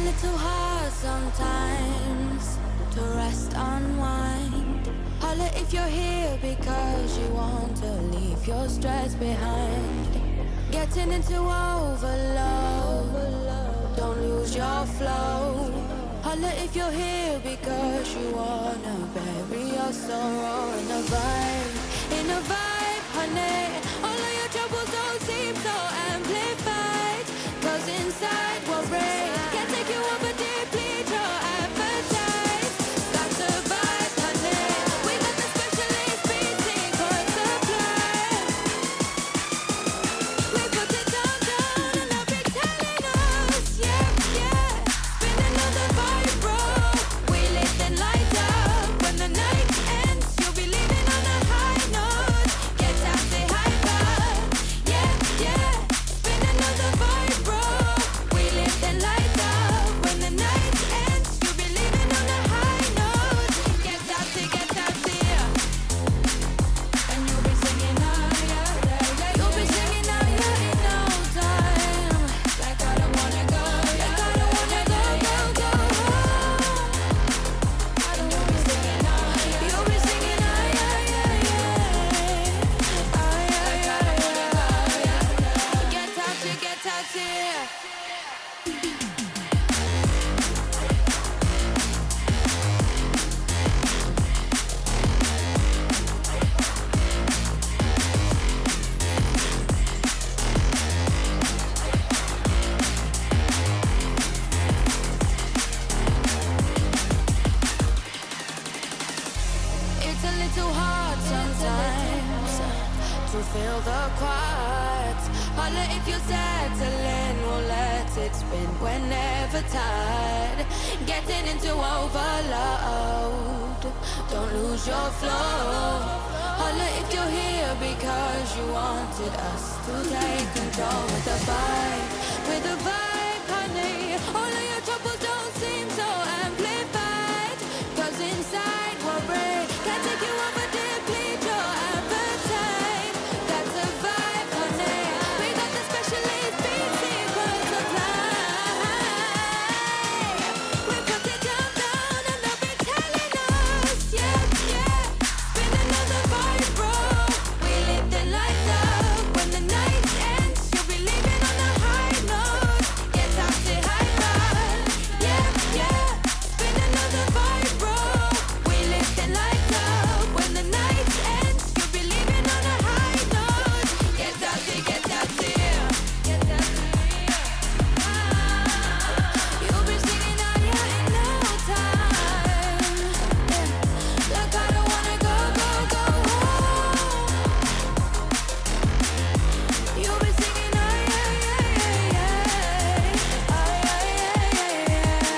little hard sometimes to rest, unwind. Holla if you're here because you want to leave your stress behind. Getting into overload, don't lose your flow. Holla if you're here because you wanna bury your sorrow in a vibe, honey. All of your troubles don't seem so amplified, 'cause inside we're brave, can't take you over deeply, your appetite. That's a vibe, honey. We got the specialist beating for supply. We put it down, and they'll be telling us, yeah, yeah. Spin another vibe, bro. We lift and light up. When the night ends, you'll be leaving on a high note. Get out, say hi, bud. Yeah, yeah. Spin another vibe, bro. We lift and light up. When the night ends, you'll be leaving on a high note. Get out, say, yeah. And you'll be singing, oh, yeah, yeah, yeah. You'll be singing, oh, yeah, in no time. Like I don't wanna go, like I don't wanna go, go home. And you'll be singing, oh, yeah. You'll be singing, oh, yeah, yeah, yeah. Oh, yeah, yeah, yeah. Get out, yeah. It's a little hard sometimes to feel the quiet. Holla if you're settling, we'll let it spin whenever tired. Getting into overload, don't lose your flow. Holla if you're here because you wanted us to take control with a vibe, honey. All of your troubles don't seem so amplified, 'cause inside we're brave, can't take you over deeply, your appetite. That's a vibe, honey. We got the specialist beating for supply. We put it down, and they'll be telling us, yeah, yeah. Spin another vibe, bro. We lift and light up. When the night ends, you'll be leaving on a high note. Get out, say hi, bud. Yeah, yeah. Spin another vibe, bro. We lift and light up. When the night ends, you'll be leaving on a high note. Get out, say, yeah. Get out, say, yeah. You'll be singing out, yeah, in no time. Yeah. Like I don't wanna go home. You'll be singing, oh, yeah, yeah, yeah, yeah. Oh, yeah, yeah, yeah, yeah.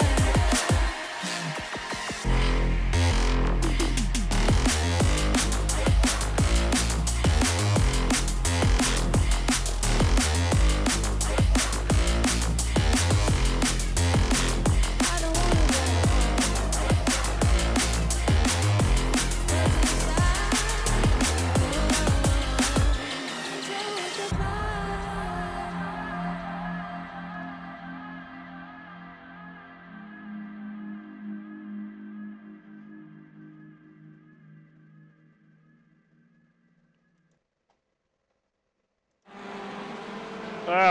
I don't wanna go home.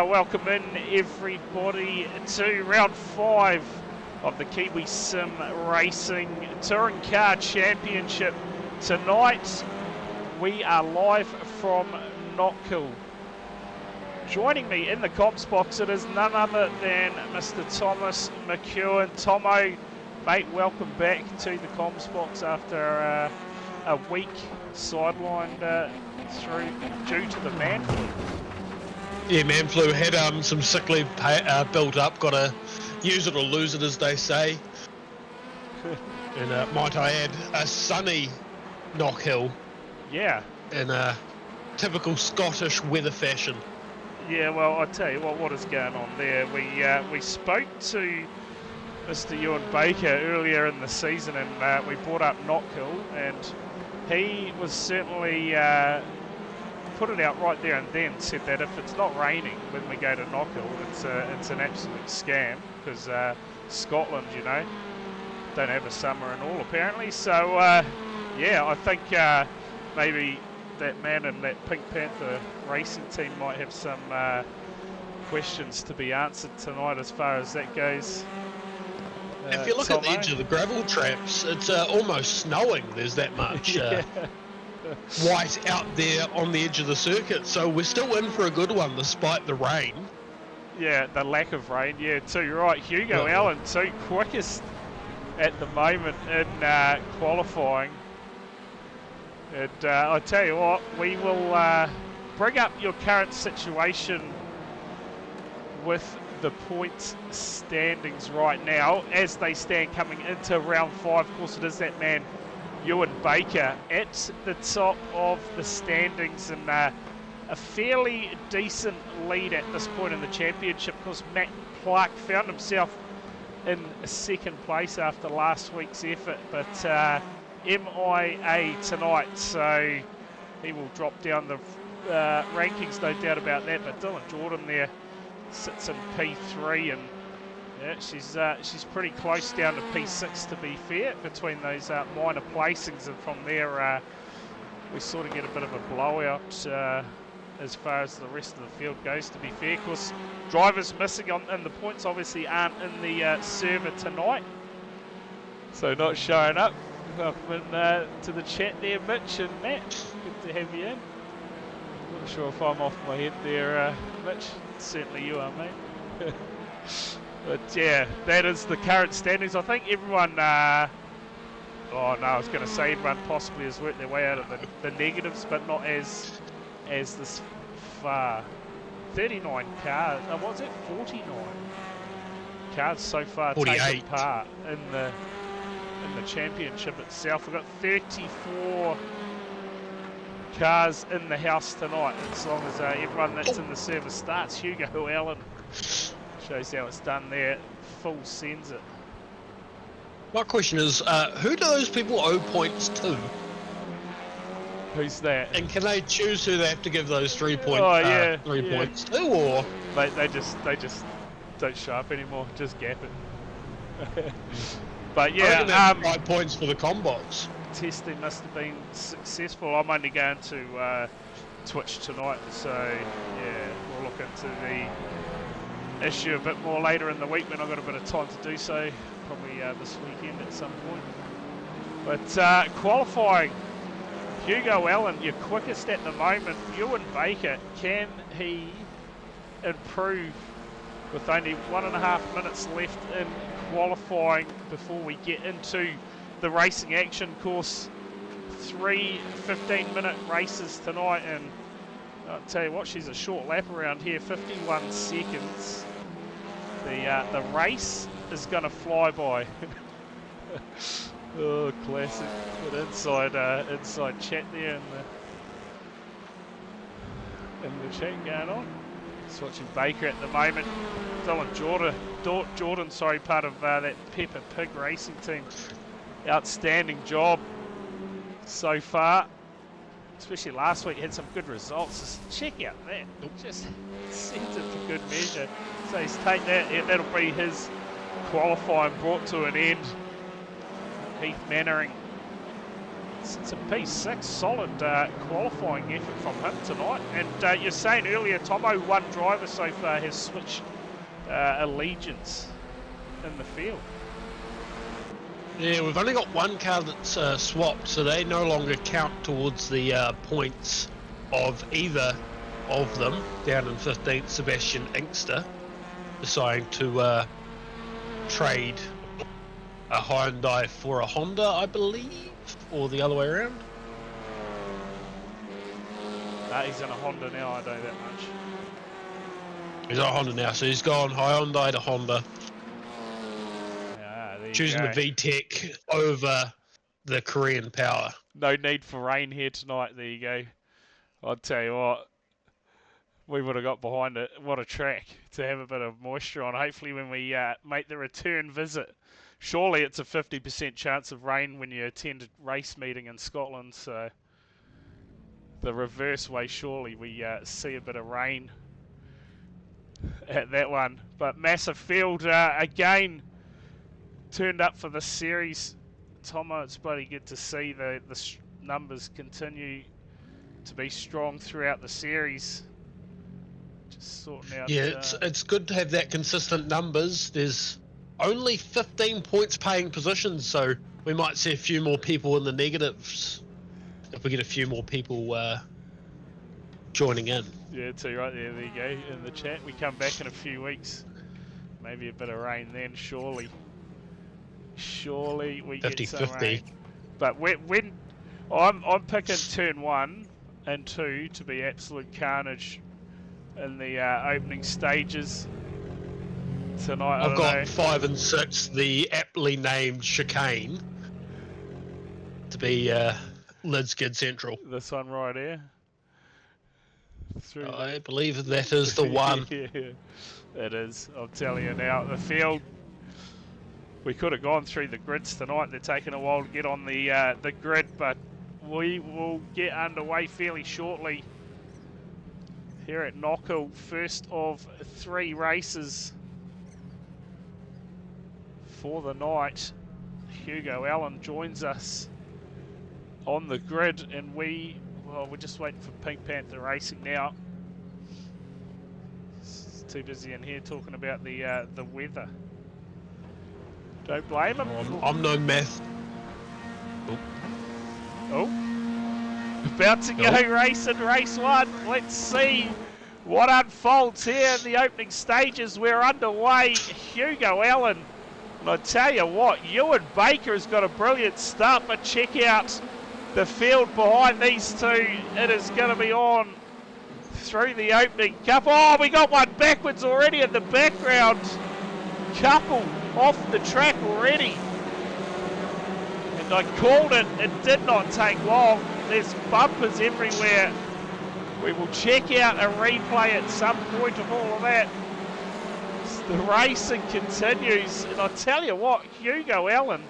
Welcome in everybody to round 5 of the Kiwi Sim Racing Touring Car Championship. Tonight we are live from Knockhill. Joining me in the comps box, it is none other than Mr. Thomas McEwen. Tomo, mate, welcome back to the comps box after a week sidelined through due to the man flu. Yeah, man flu had some sick leave built up. Got to use it or lose it, as they say. And might I add, a sunny Knockhill. Yeah. In a typical Scottish weather fashion. Yeah, well, I tell you what is going on there. We spoke to Mr. Ewan Baker earlier in the season, and we brought up Knockhill, and he was certainly put it out right there and then, said that if it's not raining when we go to Knockhill, it's an absolute scam, because Scotland, you know, don't have a summer and all apparently. So yeah, I think maybe that man in that Pink Panther racing team might have some questions to be answered tonight as far as that goes. If you look at the edge of the gravel traps, it's almost snowing. There's that much white out there on the edge of the circuit. So we're still in for a good one despite the rain. Yeah, the lack of rain. Yeah, too. You're right. Hugo Allen, too, quickest at the moment in qualifying. And I tell you what, we will bring up your current situation with the points standings right now as they stand coming into round 5. Of course, it is that man Ewan Baker at the top of the standings, and a fairly decent lead at this point in the championship. Of course, Matt Clark found himself in second place after last week's effort, but MIA tonight, so he will drop down the rankings, no doubt about that. But Dylan Jordan there sits in P3, and yeah, she's pretty close down to P6 to be fair between those minor placings, and from there we sort of get a bit of a blowout as far as the rest of the field goes, to be fair. Of course, drivers missing in the points obviously aren't in the server tonight, so not showing up. Welcome to the chat there, Mitch and Matt. Good to have you in. Not sure if I'm off my head there, Mitch. Certainly you are, mate. But yeah, that is the current standings. I think everyone, oh no, I was going to say everyone possibly has worked their way out of the negatives, but not as this far. 39 cars, what's it, 49 cars so far 48. taken part in the championship itself. We've got 34 cars in the house tonight, as long as everyone that's in the server starts. Hugo Allen shows how it's done there, full sends it. My question is, who do those people owe points to? Who's that? And can they choose who they have to give those 3 points? Points to, or they just don't show up anymore. Just gap it. But yeah, 5 points for the combos. Testing must have been successful. I'm only going to Twitch tonight, so yeah, we'll look into the issue a bit more later in the week when I've got a bit of time to do so. Probably this weekend at some point. But qualifying. Hugo Allen, your quickest at the moment. Ewan Baker, can he improve with only 1.5 minutes left in qualifying before we get into the racing action? Course 3 15-minute races tonight, and I'll tell you what, she's a short lap around here, 51 seconds. The race is going to fly by. Oh, classic. Good inside chat there in the chat going on. Just watching Baker at the moment. Dylan Jordan, sorry, part of that Pepper Pig racing team. Outstanding job so far. Especially last week, had some good results. Just check out that. Just sends it for good measure. So he's taken that. Yeah, that'll be his qualifying brought to an end. Heath Mannering. It's a P6, solid qualifying effort from him tonight. And you're saying earlier, Tomo, one driver so far has switched allegiance in the field. Yeah, we've only got one car that's swapped, so they no longer count towards the points of either of them. Down in 15th, Sebastian Inkster deciding to trade a Hyundai for a Honda, I believe, or the other way around. He's in a Honda now, I know that much. He's on a Honda now, so he's gone Hyundai to Honda. Choosing the VTEC over the Korean Power. No need for rain here tonight, there you go. I'll tell you what, we would have got behind it. What a track to have a bit of moisture on. Hopefully when we make the return visit. Surely it's a 50% chance of rain when you attend a race meeting in Scotland, so the reverse way, surely we see a bit of rain at that one. But massive field again turned up for the series. Tomo, it's bloody good to see the numbers continue to be strong throughout the series. Just sorting out. Yeah, it's good to have that consistent numbers. There's only 15 points paying positions, so we might see a few more people in the negatives if we get a few more people joining in. Yeah, too right there. There you go. In the chat, we come back in a few weeks. Maybe a bit of rain then, surely. Surely we get some rain. But when I'm picking turn 1 and 2 to be absolute carnage in the opening stages tonight. I've got 5 and 6, the aptly named chicane, to be Lid Skid Central. This one right here. I believe that is the one. Yeah, it is. I'm telling you now, the field. We could have gone through the grids tonight. They're taking a while to get on the grid, but we will get underway fairly shortly here at Knockhill. First of 3 races for the night. Hugo Allen joins us on the grid, and we're just waiting for Pink Panther Racing now. It's too busy in here talking about the weather. Don't blame him. I'm no math. Oh. About to go race 1. Let's see what unfolds here in the opening stages. We're underway. Hugo Allen. And I tell you what, Ewan Baker has got a brilliant start, but check out the field behind these two. It is going to be on through the opening couple. Oh, we got one backwards already in the background. Couple off the track already. And I called it. It did not take long. There's bumpers everywhere. We will check out a replay at some point of all of that. The racing continues. And I tell you what, Hugo Allen,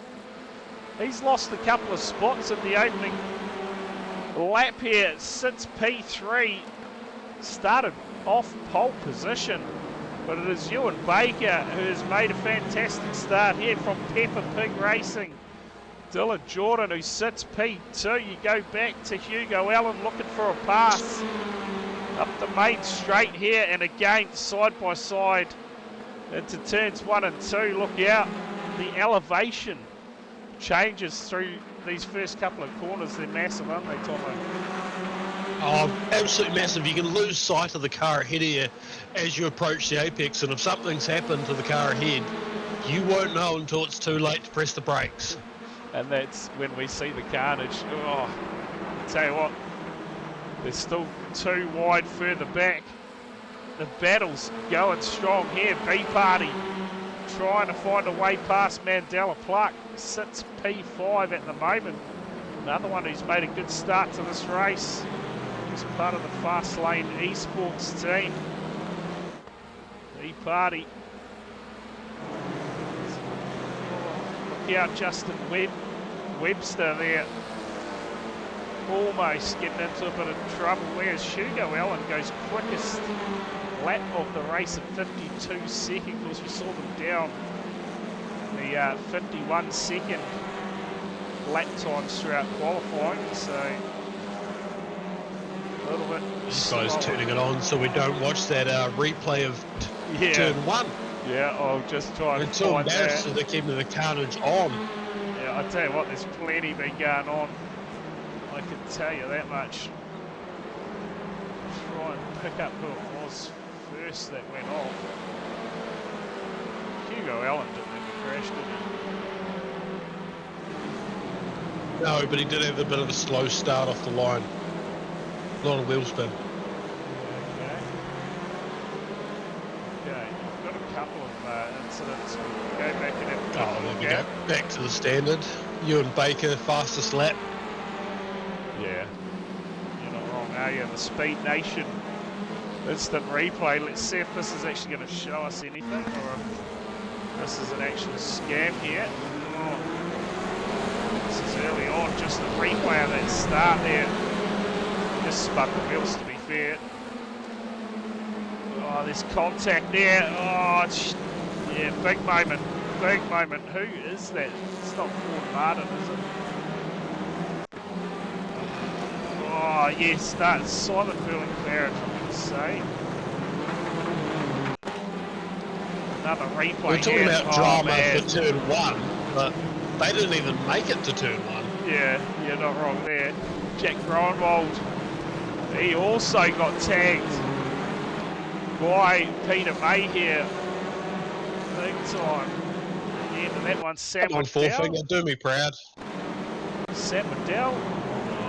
he's lost a couple of spots in the opening lap here since P3. Started off pole position. But it is Ewan Baker who has made a fantastic start here from Peppa Pig Racing. Dylan Jordan who sits P2. You go back to Hugo Allen looking for a pass. Up the main straight here, and again side by side into turns 1 and 2. Look out, the elevation changes through these first couple of corners. They're massive, aren't they, Tomo? Oh, absolutely massive. You can lose sight of the car ahead of you as you approach the apex, and if something's happened to the car ahead, you won't know until it's too late to press the brakes. And that's when we see the carnage. Oh, I tell you what, there's still 2 wide further back. The battle's going strong here. B-Party trying to find a way past Mandela Pluck. Sits P5 at the moment. Another one who's made a good start to this race. He's part of the Fast Lane Esports team. B-Party. Look out, Justin Webster there. Almost getting into a bit of trouble. Whereas Hugo Allen goes quickest lap of the race at 52 seconds. Of course, we saw them down the 51 second lap times throughout qualifying. So a little bit. This guy's turning it on so we don't watch that replay of turn 1. Yeah, I'll just try and it's so embarrassing they're keeping the carnage on. Yeah, I tell you what, there's plenty been going on. I can tell you that much. Try and pick up who it was first that went off. Hugo Allen didn't ever crash, did he? No, but he did have a bit of a slow start off the line. A lot of wheel spin. Okay, we've got a couple of incidents. We'll go back and have a there we go. Back to the standard. Ewan Baker, fastest lap. Yeah, you're not wrong, are you? The Speed Nation instant replay. Let's see if this is actually going to show us anything, or if this is an actual scam here. Oh, this is early on, just the replay of that start there. just spun the wheels, to be fair. Oh, there's contact there. Oh, yeah, big moment. Big moment. Who is that? It's not Ford Martin, is it? Oh, yes, that's Simon Burling-Claridge, I'm going to say. Another replay. We're talking here. about drama for turn 1, but they didn't even make it to turn 1. Yeah, you're not wrong there. Jack Greenwald, he also got tagged by Peter May here. Big time. At the end of that one, Sam Come on, McDowell. forefinger, do me proud. Sam McDowell.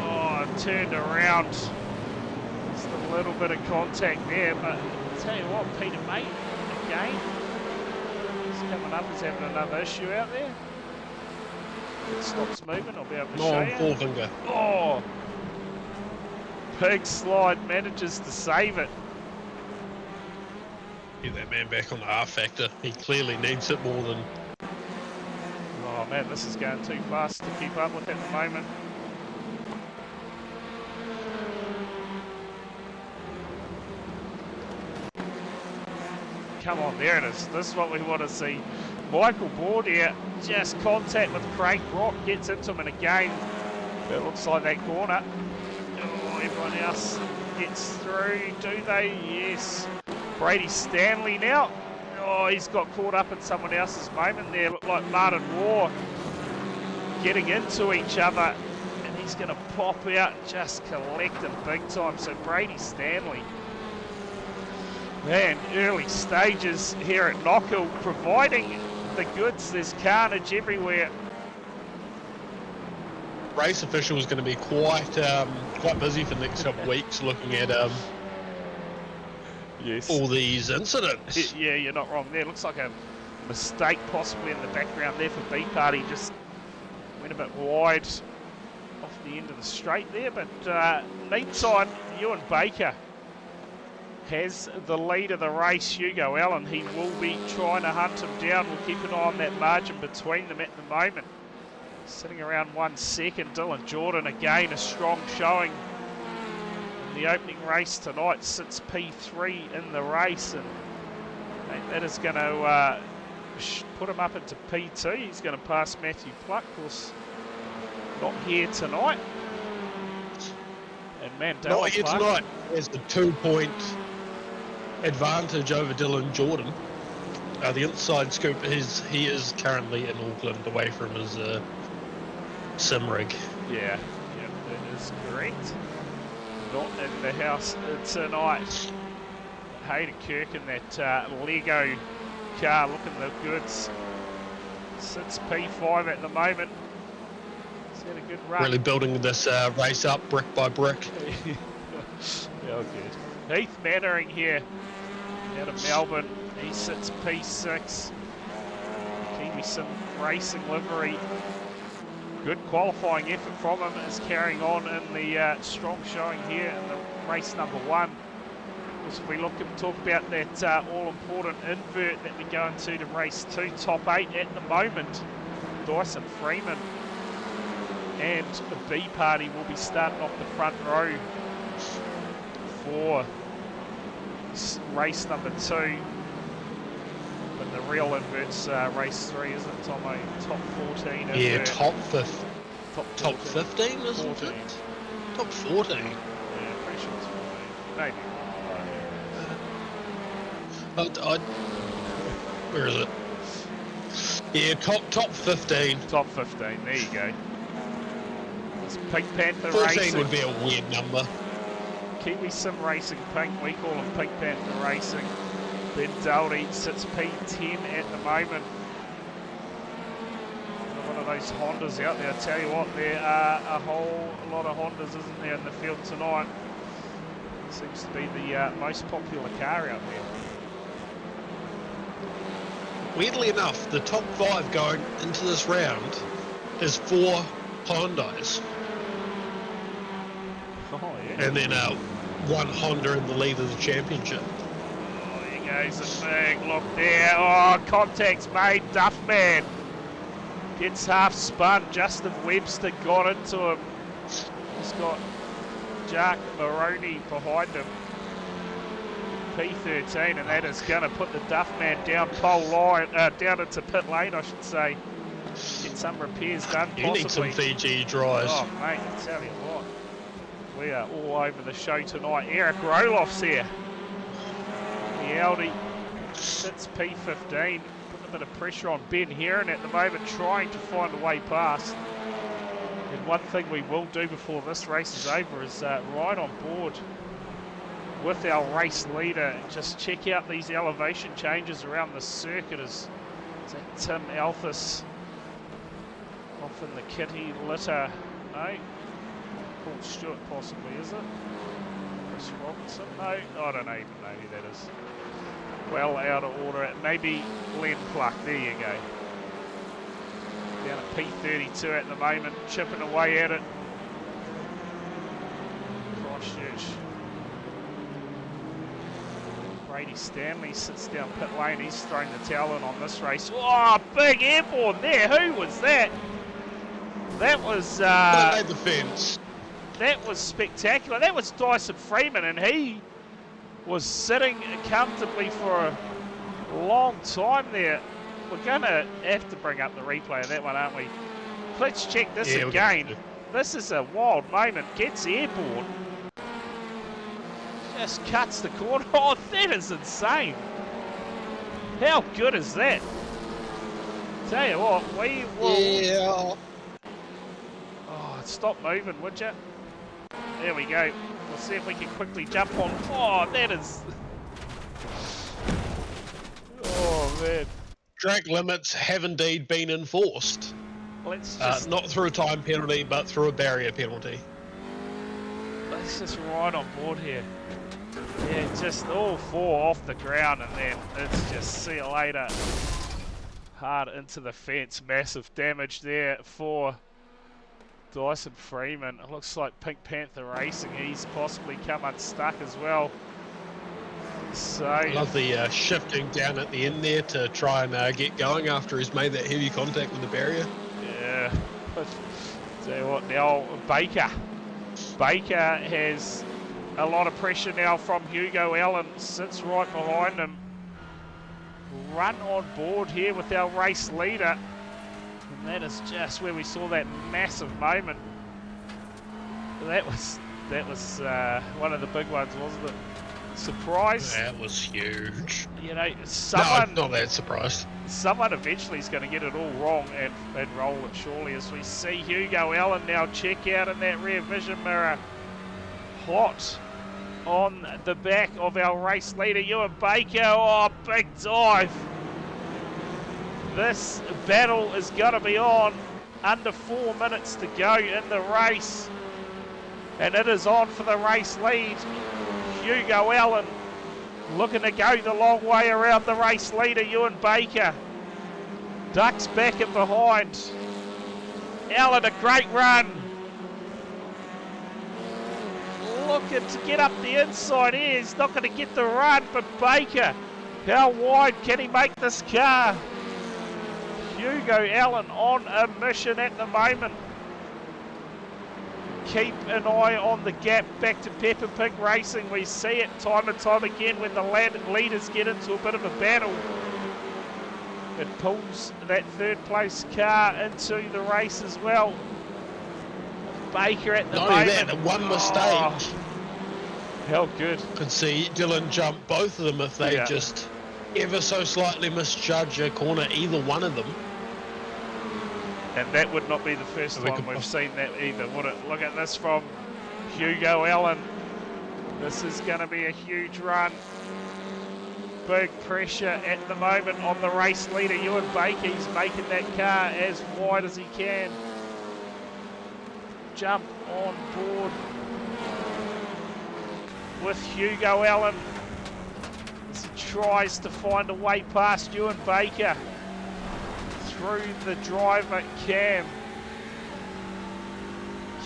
Oh, turned around. Just a little bit of contact there, but I'll tell you what, Peter May, again, he's coming up, he's having another issue out there. If it stops moving, I'll be able to show you. Forefinger. Oh! Big slide, manages to save it. Get that man back on the R factor. He clearly needs it more than... Oh man, this is going too fast to keep up with at the moment. Come on, there it is. This is what we want to see. Michael Board here, just contact with Craig Brock, gets into him, and again, it looks like that corner. Oh, everyone else gets through, do they? Yes. Brady Stanley now. Oh, he's got caught up in someone else's moment there. Looked like Martin Waugh getting into each other, and he's going to pop out and just collect him big time. So Brady Stanley, man, early stages here at Knockhill, providing the goods. There's carnage everywhere. Race official is going to be quite busy for the next couple of weeks looking at Yes. all these incidents. Yeah, you're not wrong there. Looks like a mistake possibly in the background there for B Party. Just went a bit wide off the end of the straight there. But meantime, Ewan Baker has the lead of the race. Hugo Allen, he will be trying to hunt him down. We'll keep an eye on that margin between them at the moment. Sitting around 1 second. Dylan Jordan again, a strong showing in the opening race tonight. Sits P3 in the race, and that is going to put him up into P2. He's going to pass Matthew Pluck, of course, not here tonight. And Mandela Not here Clark, tonight. There's the 2-point advantage over Dylan Jordan. The inside scoop is he is currently in Auckland, away from his sim rig. Yeah, that is correct. Not in the house tonight. Hayden Kirk in that Lego car looking the goods. Sits P5 at the moment. He's had a good run. Really building this race up brick by brick. Yeah, good. Heath Mannering here out of Melbourne. He sits P6. Kiwi Sim Racing livery. Good qualifying effort from him, is carrying on in the strong showing here in the race number 1. As we look and talk about that all-important invert that we go into to race 2, top 8 at the moment. Dyson Freeman and the B Party will be starting off the front row for race number 2. But the real invert's race 3, isn't it, Tomo? Top 14 invert. Yeah, top 15, isn't 14. it? Top 14. Yeah, pretty sure it's 14. Maybe. Where is it? Yeah, top 15. Top 15, there you go. It's Pink Panther 14 Racing. would be a weird number. Kiwi Sim Racing Pink, we call him Pink Panther Racing. Ben Daldy sits P10 at the moment. One of those Hondas out there. I tell you what, there are a whole lot of Hondas, isn't there, in the field tonight? Seems to be the most popular car out there. Weirdly enough, the top 5 going into this round is 4 Hondas. Oh, yeah. And then 1 Honda in the lead of the championship. Oh, here goes a big look there. Oh, contact's made. Duffman gets half spun. Justin Webster got into him. He's got Jack Maroney behind him. P13, and that is going to put the Duff man down pole line, down into pit lane, I should say. Get some repairs done, You need some possibly. Fiji dries. Oh, mate, I tell you what. We are all over the show tonight. Eric Roloff's here. The Audi sits P15. Putting a bit of pressure on Ben Heron at the moment, trying to find a way past. And one thing we will do before this race is over is ride on board with our race leader. Just check out these elevation changes around the circuit. Is that Tim Alphys off in the kitty litter? No. Paul Stewart possibly, is it? Chris Robinson? No, I don't even know who that is. Well out of order. Maybe Glenn Pluck. There you go. Down at P32 at the moment, chipping away at it. Christchurch. Brady Stanley sits down pit lane. He's throwing the towel in on this race. Oh, big airborne there. Who was that? That was... the fence. That was spectacular. That was Dyson Freeman, and he was sitting comfortably for a long time there. We're going to have to bring up the replay of that one, aren't we? Let's check this again. This is a wild moment. Gets airborne. Just cuts the corner. Oh, that is insane. How good is that? Tell you what, we will... Yeah. Oh, stop moving, would you? There we go. We'll see if we can quickly jump on. Oh, that is... Oh, man. Track limits have indeed been enforced. Let's just... Not through a time penalty, but through a barrier penalty. Let's just ride on board here. Yeah, just all four off the ground, and then it's just see you later. Hard into the fence. Massive damage there for Dyson Freeman. It looks like Pink Panther Racing. He's possibly come unstuck as well. So I love the shifting down at the end there to try and get going after he's made that heavy contact with the barrier. Yeah. Tell you what, now Baker has a lot of pressure now from Hugo Allen. Sits right behind him. Run on board here with our race leader. And that is just where we saw that massive moment. That was one of the big ones, wasn't it? Surprise. That was huge. You know, someone... No, not that surprised. Someone eventually is going to get it all wrong and roll it surely, as we see Hugo Allen now check out in that rear vision mirror. Hot on the back of our race leader, Ewan Baker. Oh, big dive. This battle is going to be on. Under 4 minutes to go in the race. And it is on for the race lead. Hugo Allen looking to go the long way around the race leader, Ewan Baker. Ducks back and behind. Allen, a great run. Looking to get up the inside here. He's not going to get the run, but Baker, how wide can he make this car? Hugo Allen on a mission at the moment. Keep an eye on the gap back to Peppa Pig Racing. We see it time and time again when the leaders get into a bit of a battle. It pulls that third place car into the race as well. Baker at the moment. That, one mistake. Oh, how good. Could see Dylan jump both of them if they just ever so slightly misjudge a corner, either one of them. And that would not be the first time we've seen that either, would it? Look at this from Hugo Allen. This is going to be a huge run. Big pressure at the moment on the race leader, Ewan Baker. He's making that car as wide as he can. Jump on board with Hugo Allen as he tries to find a way past Ewan Baker. Through the driver cam.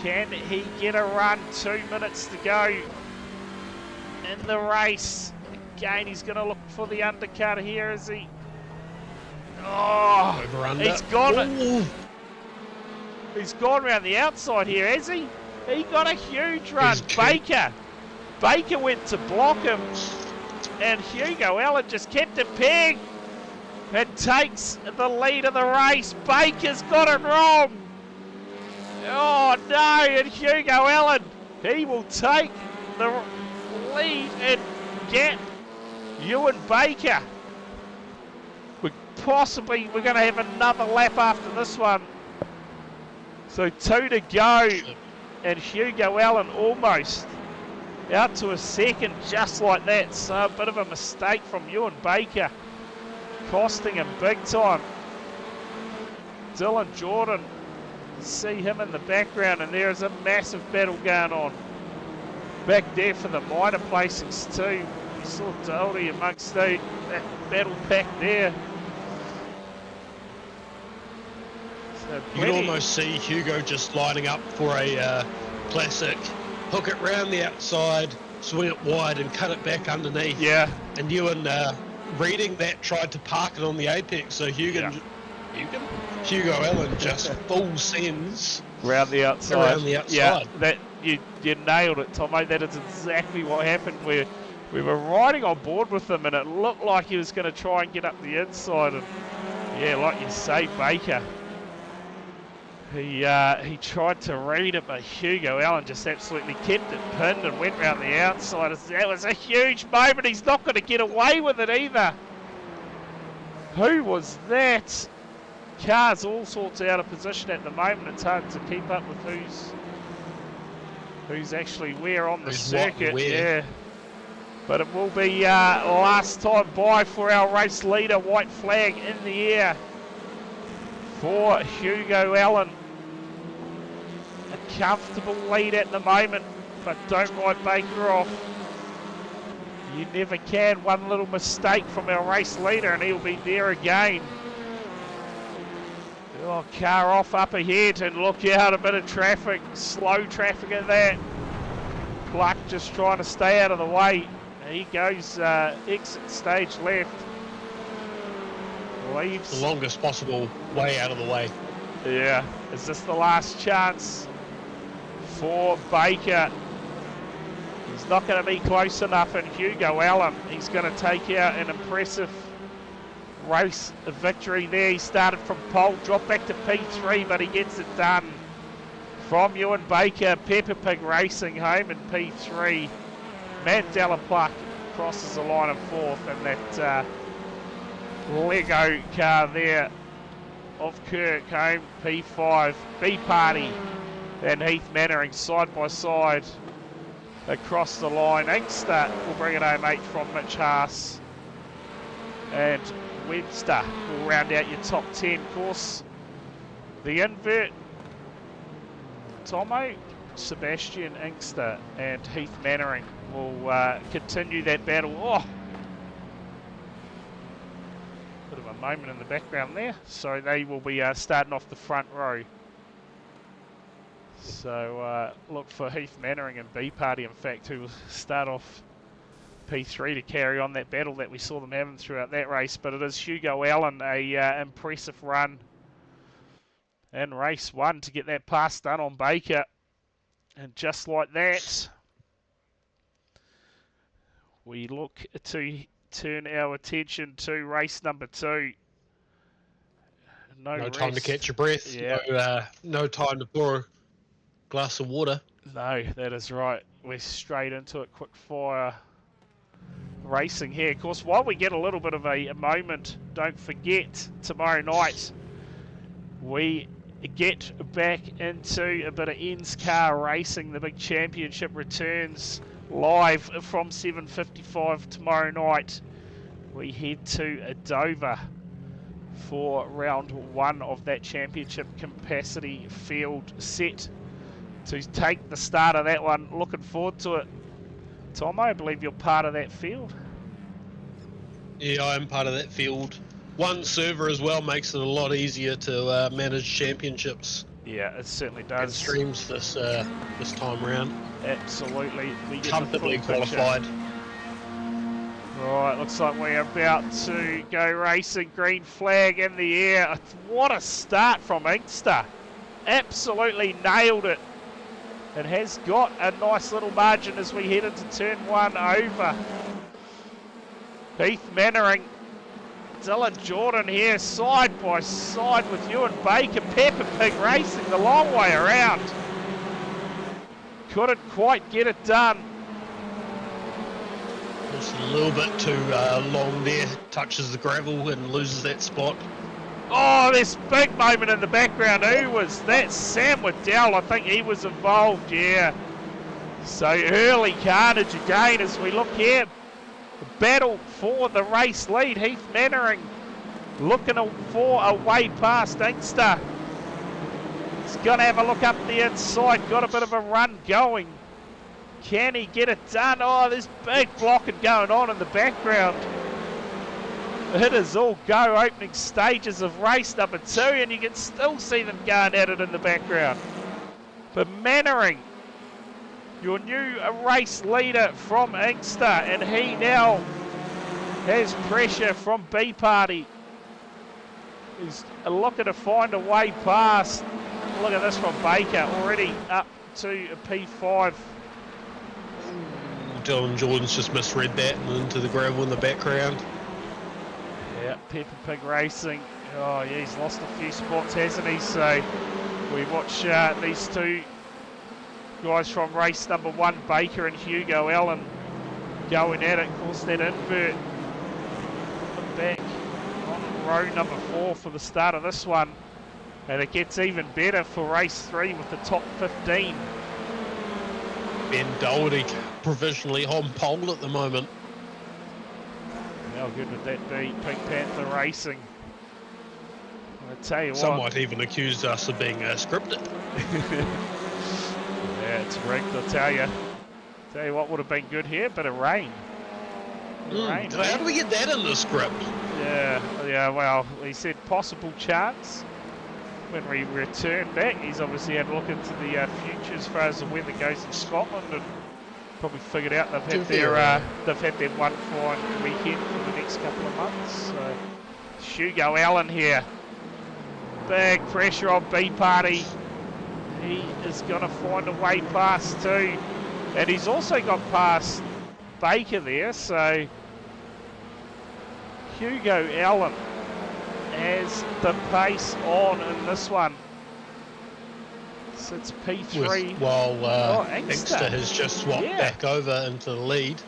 Can he get a run? 2 minutes to go in the race. Again, he's going to look for the undercut here, is he? Oh, over under. He's gone. Ooh. He's gone around the outside here, has he? He got a huge run. Baker went to block him, and Hugo Allen just kept it pegged and takes the lead of the race. Baker's got it wrong. Oh no, and Hugo Allen, he will take the lead and get Ewan Baker. We're going to have another lap after this one. So 2 to go, and Hugo Allen almost out to a second just like that. So a bit of a mistake from Ewan Baker, costing him big time. Dylan Jordan, see him in the background, and there is a massive battle going on back there for the minor placings too. We saw Doherty amongst that battle pack there. So you can almost see Hugo just lining up for a classic hook it round the outside, swing it wide and cut it back underneath. Yeah. And Ewan reading that tried to park it on the apex, so Hugo Allen just full sends round the outside. Yeah, that you nailed it, Tomo. That is exactly what happened. We were riding on board with him, and it looked like he was going to try and get up the inside. And yeah, like you say, Baker, he tried to read it, but Hugo Allen just absolutely kept it pinned and went round the outside. That was a huge moment. He's not going to get away with it either. Who was that? Cars all sorts out of position at the moment. It's hard to keep up with who's actually where on the circuit. Yeah, but it will be last time by for our race leader. White flag in the air for Hugo Allen. A comfortable lead at the moment, but don't write Baker off. You never can. One little mistake from our race leader and he'll be there again. Oh, car off up ahead, and look out, a bit of traffic, slow traffic at that. Pluck just trying to stay out of the way. He goes exit stage left. Leaves. The longest possible way out of the way. Yeah, is this the last chance for Baker? He's not going to be close enough, and Hugo Allen, he's going to take out an impressive race victory there. He started from pole, dropped back to P3, but he gets it done from Ewan Baker. Pepper Pig Racing home in P3. Matt Delaplaque crosses the line of fourth, and that Lego car there of Kirk home P5. B Party and Heath Mannering side by side across the line. Inkster will bring it home 8 from Mitch Haas, and Webster will round out your top 10. Of course, the invert, Tomo, Sebastian Inkster and Heath Mannering will continue that battle. Oh, bit of a moment in the background there. So they will be starting off the front row. So look for Heath Mannering and B Party, in fact, who will start off P3 to carry on that battle that we saw them having throughout that race. But it is Hugo Allen, a impressive run in race 1 to get that pass done on Baker. And just like that, we look to turn our attention to race number 2. No time to catch your breath. Yeah. No time to pour a glass of water. No, that is right. We're straight into it, quick fire racing here. Of course, while we get a little bit of a moment, don't forget, tomorrow night we get back into a bit of Ends car racing. The big championship returns live from 7:55 tomorrow night. We head to Dover for round 1 of that championship capacity field, set to take the start of that one. Looking forward to it. Tom, I believe you're part of that field. Yeah, I am part of that field. One server as well makes it a lot easier to manage championships. Yeah, it certainly does. And streams this time round. Absolutely. We get comfortably qualified. Right, looks like we're about to go racing. Green flag in the air. What a start from Inkster. Absolutely nailed it. and has got a nice little margin as we head into turn 1 over. Heath Mannering, Dylan Jordan here, side by side with Ewan Baker. Peppa Pig Racing the long way around. Couldn't quite get it done. Just a little bit too long there. Touches the gravel and loses that spot. Oh, this big moment in the background. Who was that? Sam Waddell, I think he was involved, yeah. So early carnage again as we look here. The battle for the race lead. Heath Mannering looking for a way past Inkster. He's going to have a look up the inside. Got a bit of a run going. Can he get it done? Oh, there's big blocking going on in the background. It is all go opening stages of race number 2, and you can still see them going at it in the background. But Mannering, your new race leader from Inkster, and he now has pressure from B Party. He's looking to find a way past. Look at this from Baker, already up to a P5. Dylan Jordan's just misread that and into the gravel in the background. Yeah, Peppa Pig Racing. Oh, yeah, he's lost a few spots, hasn't he? So we watch these two guys from race number 1, Baker and Hugo Allen, going at it. Of course, that invert back on row number 4 for the start of this one. And it gets even better for race 3 with the top 15. Ben Doherty provisionally on pole at the moment. How good would that be? Pink Panther Racing. I tell you what. Some might even accuse us of being scripted. Yeah, it's rigged, I'll tell you. Tell you what would have been good here, a bit of rain. Rain. How do we get that in the script? Yeah, well, he said possible chance. When we return back, he's obviously had a look into the future as far as the weather goes in Scotland, and probably figured out they've had their one fine weekend for the next couple of months. So Hugo Allen here, big pressure on B Party. He is going to find a way past too, and he's also got past Baker there. So Hugo Allen has the pace on in this one. So it's P3. While Inkster has just swapped back over into the lead.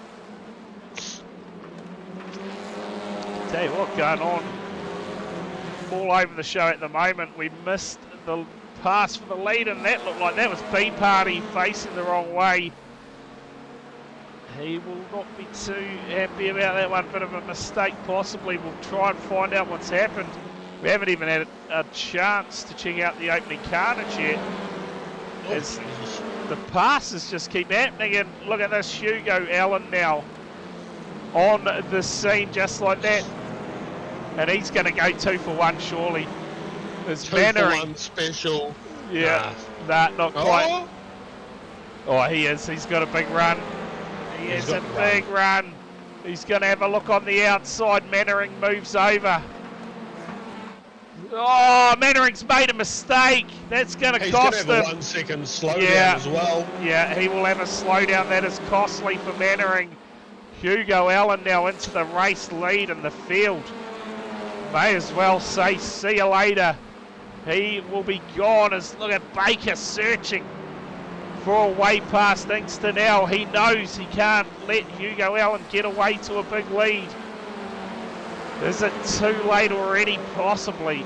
Tell you what, going on all over the show at the moment. We missed the pass for the lead, and that looked like that was B Party facing the wrong way. He will not be too happy about that one. Bit of a mistake possibly. We'll try and find out what's happened. We haven't even had a chance to check out the opening carnage yet. As the passes just keep happening, and look at this, Hugo Allen now on the scene just like that. And he's going to go 2 for 1 surely. There's 2 Mannering. for 1 special. Yeah, not quite. Oh, he is. He's got a big run. He has a big run. He's going to have a look on the outside. Mannering moves over. Oh, Mannering's made a mistake. That's going to cost him. He's going to have a 1 second slowdown as well. Yeah, he will have a slowdown. That is costly for Mannering. Hugo Allen now into the race lead in the field. May as well say see you later. He will be gone. As look at Baker searching for a way past Inkster now. He knows he can't let Hugo Allen get away to a big lead. Is it too late already? Possibly.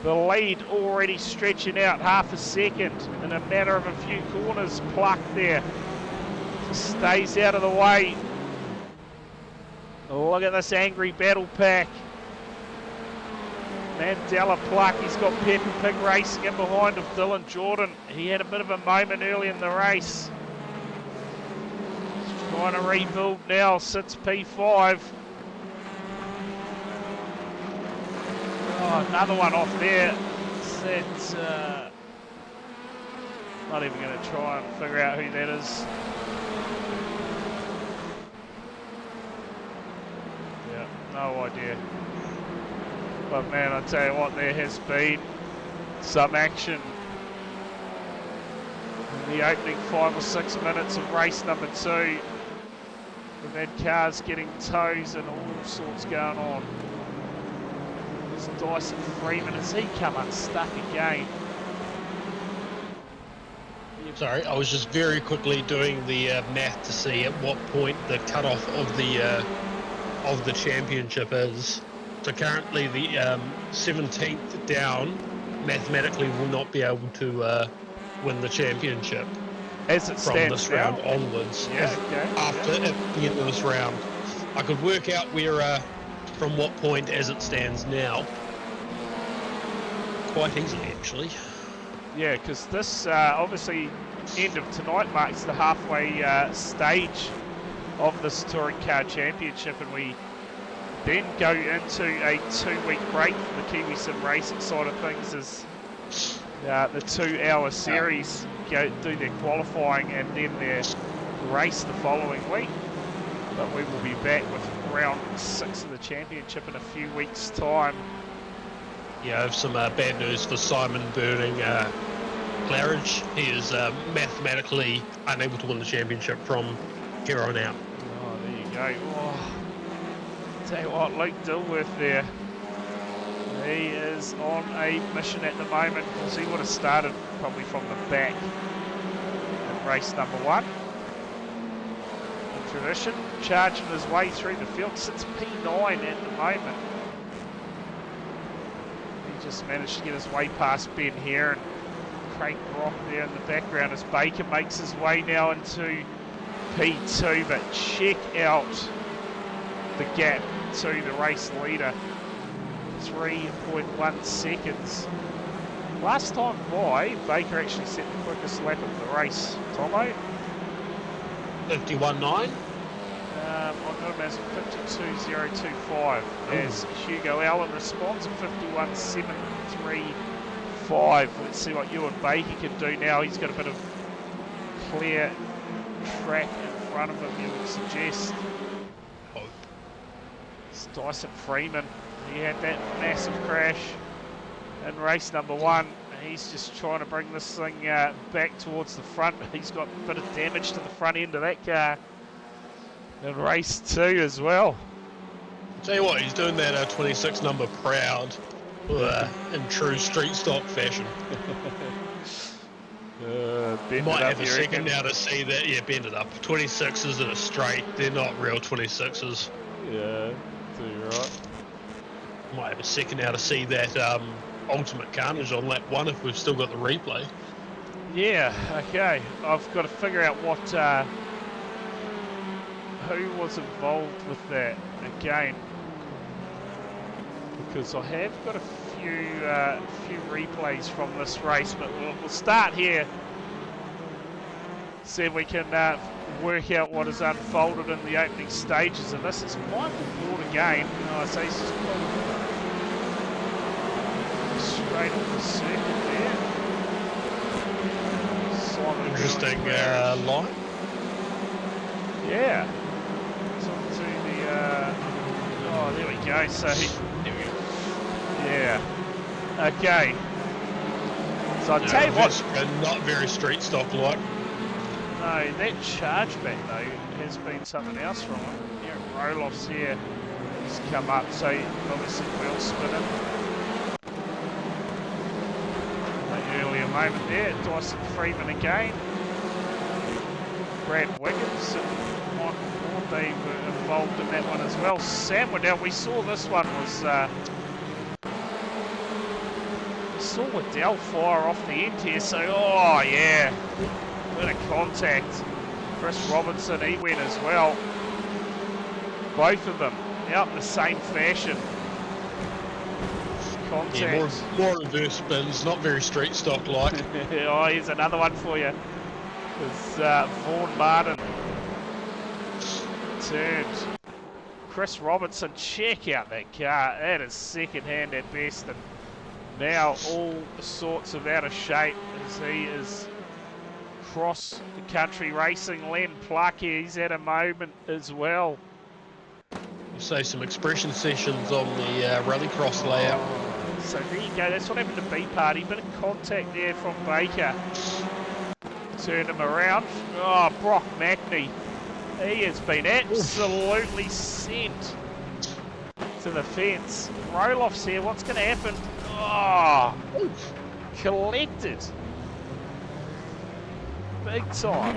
The lead already stretching out half a second in a matter of a few corners. Pluck there. Just stays out of the way. Look at this angry battle pack. Mandela Pluck, he's got Peppa Pig Racing in behind of Dylan Jordan. He had a bit of a moment early in the race. He's trying to rebuild now, sits P5. Oh, another one off there. That's not even going to try and figure out who that is. Yeah, no idea. But man, I tell you what, there has been some action In the opening 5 or 6 minutes of race number 2. We've had cars getting tows and all sorts going on. There's Dyson Freeman, has he come unstuck again? Sorry, I was just very quickly doing the math to see at what point the cutoff of the championship is. So currently the 17th down mathematically will not be able to win the championship As it from stands this now? round onwards. Yeah, okay. After at the end of this round, I could work out where from what point as it stands now quite easily actually. Yeah, because this obviously end of tonight marks the halfway stage of this Touring Car Championship, and we then go into a 2-week break for the Kiwi Sim Racing side of things as the 2-hour series do their qualifying and then their race the following week. But we will be back with round 6 of the championship in a few weeks' time. Yeah, I have some bad news for Simon Burning Claridge. He is mathematically unable to win the championship from here on out. Oh, there you go. Oh. Tell you what, Luke Dilworth there, he is on a mission at the moment because he would have started probably from the back in race number 1. In tradition, charging his way through the field, sits P9 at the moment. He just managed to get his way past Ben here and Craig Brock there in the background as Baker makes his way now into P2, but check out the gap to the race leader, 3.1 seconds. Last time by, Baker actually set the quickest lap of the race. Tomo? 51.9. I've got him as 52.025. As Hugo Allen responds at 51.735. Let's see what Ewan Baker can do now. He's got a bit of clear track in front of him, you would suggest. It's Dyson Freeman. He had that massive crash in race number 1. He's just trying to bring this thing back towards the front. He's got a bit of damage to the front end of that car in race 2 as well. I'll tell you what, he's doing that 26 number proud in true street stock fashion. Might have a second now to see that. Yeah, bend it up. 26s in a straight, they're not real 26s. Yeah, you're right. Might have a second now to see that ultimate carnage on lap 1 if we've still got the replay. Yeah, okay. I've got to figure out what who was involved with that again, because I have got a few replays from this race, but we'll start here. See if we can work out what has unfolded in the opening stages, and this is Michael Ward again. Oh, so he's just pulled straight off the circuit there. Simon Interesting line. Yeah. It's onto the oh, there we go. So yeah. Okay. So I'll tell you what. Not very street stock like. No, that chargeback though has been something else from him. Aaron Roloff's here. He's come up, so obviously wheel spinning. An earlier moment there. Dyson Freeman again. Brad Wiggins and Michael Ward, they were involved in that one as well. Sam Waddell, we saw this one was saw Waddell fire off the end here, so oh yeah. Bit of contact. Chris Robinson, he went as well. Both of them out in the same fashion. Contact. Yeah, more reverse spins, not very street stock like. Oh, here's another one for you. It's Vaughan Martin turned. Chris Robinson, check out that car. That is second hand at best, and now all sorts of out of shape as he is cross the country racing. Len Plucky, he's at a moment as well. You say some expression sessions on the rallycross layout. So there you go, that's what happened to B Party. Bit of contact there from Baker. turn him around. Oh, Brock Mackney. He has been absolutely sent to the fence. Roll-offs here. What's going to happen? Oh, collected. Big time.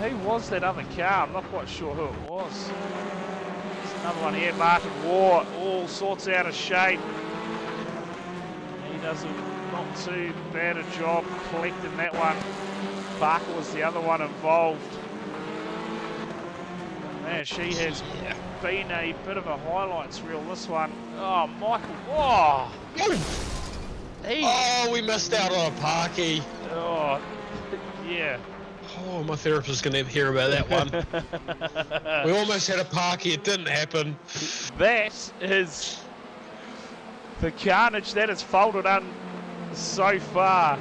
Who was that other car? I'm not quite sure who it was. There's another one here. Martin Waugh. All sorts out of shape. He does not too bad a job collecting that one. Parker was the other one involved. Man, she has been a bit of a highlights reel, this one. Oh, Michael. Oh, we missed out on a parky. Oh, yeah. Oh, my therapist is going to hear about that one. We almost had a parky. It didn't happen. That is the carnage that has folded on so far.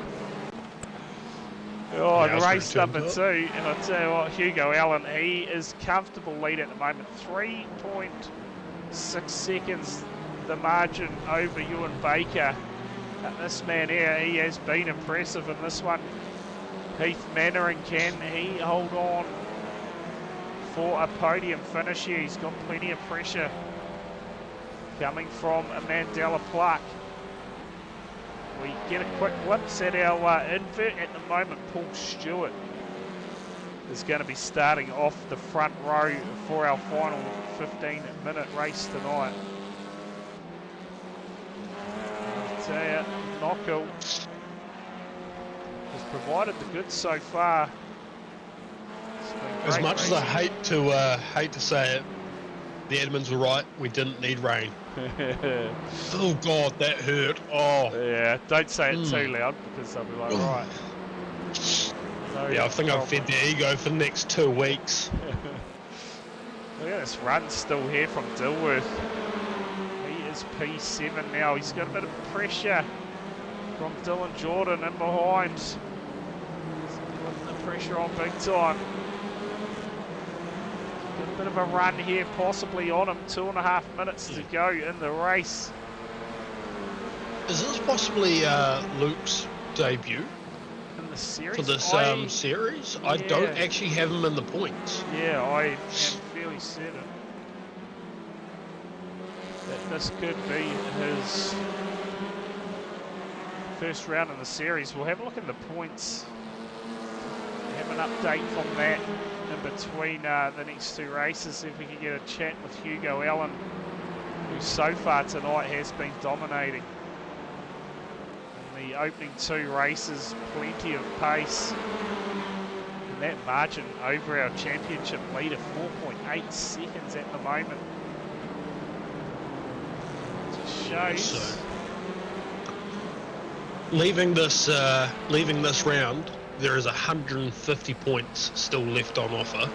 Oh, and race number 2, and I'll tell you what, Hugo Allen, he is comfortable lead at the moment. 3.6 seconds the margin over Ewan Baker. This man here, he has been impressive in this one. Heath Mannering, can he hold on for a podium finish here? He's got plenty of pressure coming from a Mandela Pluck. We get a quick glimpse at our invert at the moment. Paul Stewart is going to be starting off the front row for our final 15-minute race tonight. I'll tell you, Knockhill has provided the goods so far. As much as I hate to say it, the Edmonds were right. We didn't need rain. Oh God, that hurt. Oh yeah, don't say it too loud because they'll be like, right. No yeah, I think I've fed their ego for the next 2 weeks. Look at this run still here from Dilworth. He is P7 now. He's got a bit of pressure from Dylan Jordan in behind. He's putting the pressure on big time. Got a bit of a run here possibly on him. 2.5 minutes to go in the race. Is this possibly Luke's debut in the series? For this series? Yeah. I don't actually have him in the points. Yeah, I am fairly certain that this could be his first round in the series. We'll have a look at the points. Have an update from that in between the next 2 races. See if we can get a chat with Hugo Allen, who so far tonight has been dominating. In the opening 2 races, plenty of pace. And that margin over our championship leader, 4.8 seconds at the moment. Just shows. So, leaving this round, there is 150 points still left on offer.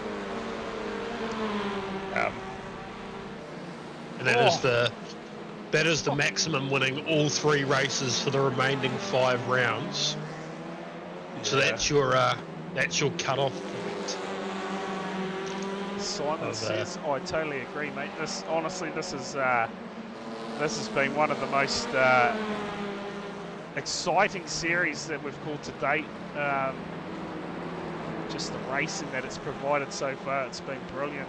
And that is the maximum winning all 3 races for the remaining 5 rounds. Yeah. So that's your cut-off point. Simon says, I totally agree, mate. This has been one of the most exciting series that we've called to date. Just the racing that it's provided so far, it's been brilliant.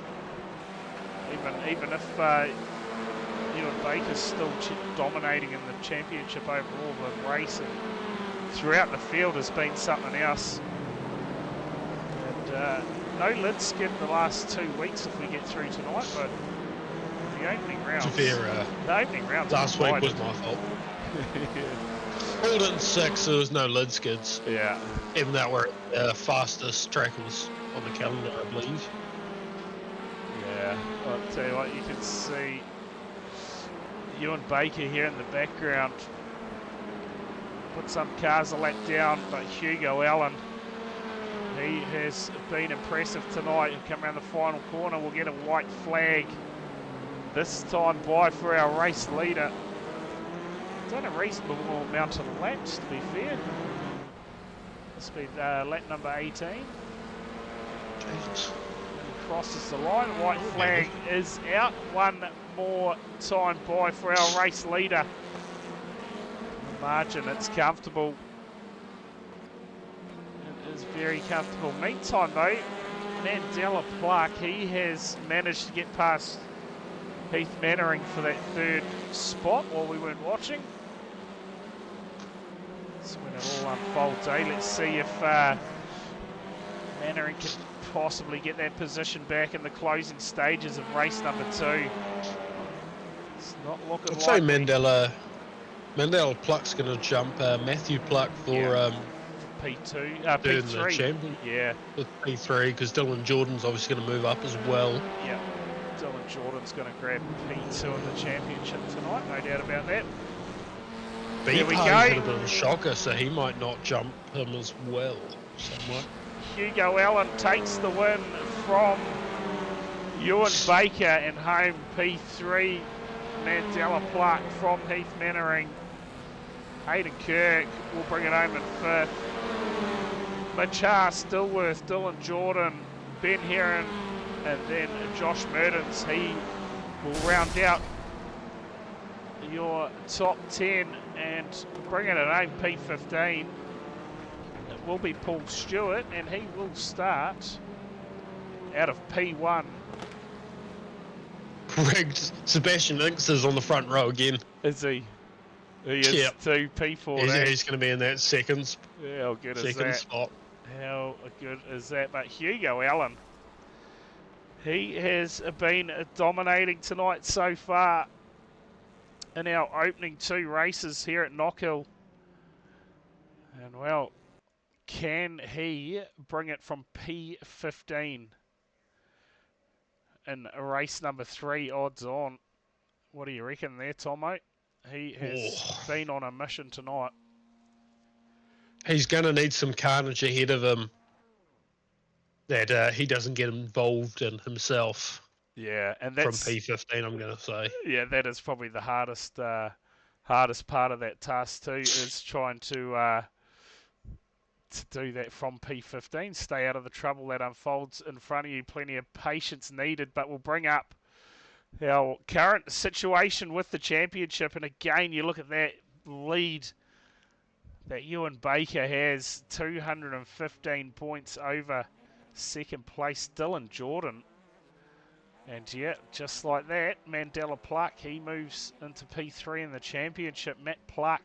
Even if Ewan Baker's still dominating in the championship overall, the racing throughout the field has been something else. And no lid skid the last 2 weeks if we get through tonight, but the opening rounds. The opening rounds last week was my fault. Pulled in 6, there was no lid skids. Yeah. Even though we're fastest trackers on the calendar, I believe. Yeah, I'll tell you what, you can see Ewan Baker here in the background. Put some cars a lap down, but Hugo Allen, he has been impressive tonight. He'll come around the final corner, we'll get a white flag. This time by for our race leader. Done a reasonable amount of laps, to be fair. This will be lap number 18. Jesus. And crosses the line. White flag is out. One more time by for our race leader. The margin, it's comfortable. It's very comfortable. Meantime, though, Mandela Clark, he has managed to get past Heath Mannering for that third spot while we weren't watching. That's when it all unfolds, eh? Let's see if Mannering can possibly get that position back in the closing stages of race number 2. It's not looking I'd say likely. Mandela Pluck's going to jump Matthew Pluck for P2, doing the P3. champion. Yeah. With P3, because Dylan Jordan's obviously going to move up as well. Yeah. Dylan Jordan's going to grab P2 in the championship tonight, no doubt about that. There we go. Had a bit of a shocker, so he might not jump him as well. Somewhat. Hugo Allen takes the win from Ewan Baker and home P3. Mandela Clark from Heath Mannering. Hayden Kirk will bring it home in 5th. Machar, Stillworth, Dylan Jordan, Ben Heron, and then Josh Mertens. He will round out your top 10 and bringing it home P15. It will be Paul Stewart, and he will start out of P1. Rigged. Sebastian Inks is on the front row again. Is he? He is to P4. He's going to be in that second how good is that? spot. How good is that? But Hugo Allen, he has been dominating tonight so far in our opening 2 races here at Knockhill. And well, can he bring it from P15 in race number 3, odds on? What do you reckon there, Tomo? He has been on a mission tonight. He's going to need some carnage ahead of him that he doesn't get involved in himself. Yeah, and that's from P15, I'm going to say. Yeah, that is probably the hardest part of that task too, is trying to do that from P15. Stay out of the trouble that unfolds in front of you. Plenty of patience needed, but we'll bring up our current situation with the championship. And again, you look at that lead that Ewan Baker has, 215 points over second place Dylan Jordan. And yeah, just like that, Mandela Pluck, he moves into P3 in the championship. Matt Pluck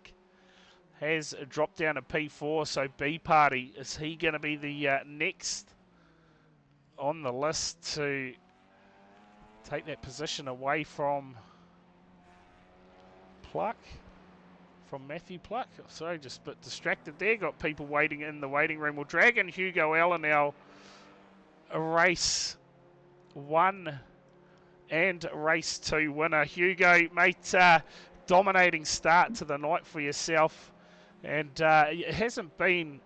has dropped down to P4, so B Party, is he going to be the next on the list to take that position away from Pluck? From Matthew Pluck? Sorry, just a bit distracted there. Got people waiting in the waiting room. We'll drag in Hugo Allen now. Race 1 and race 2 winner. Hugo, mate, dominating start to the night for yourself. And it hasn't been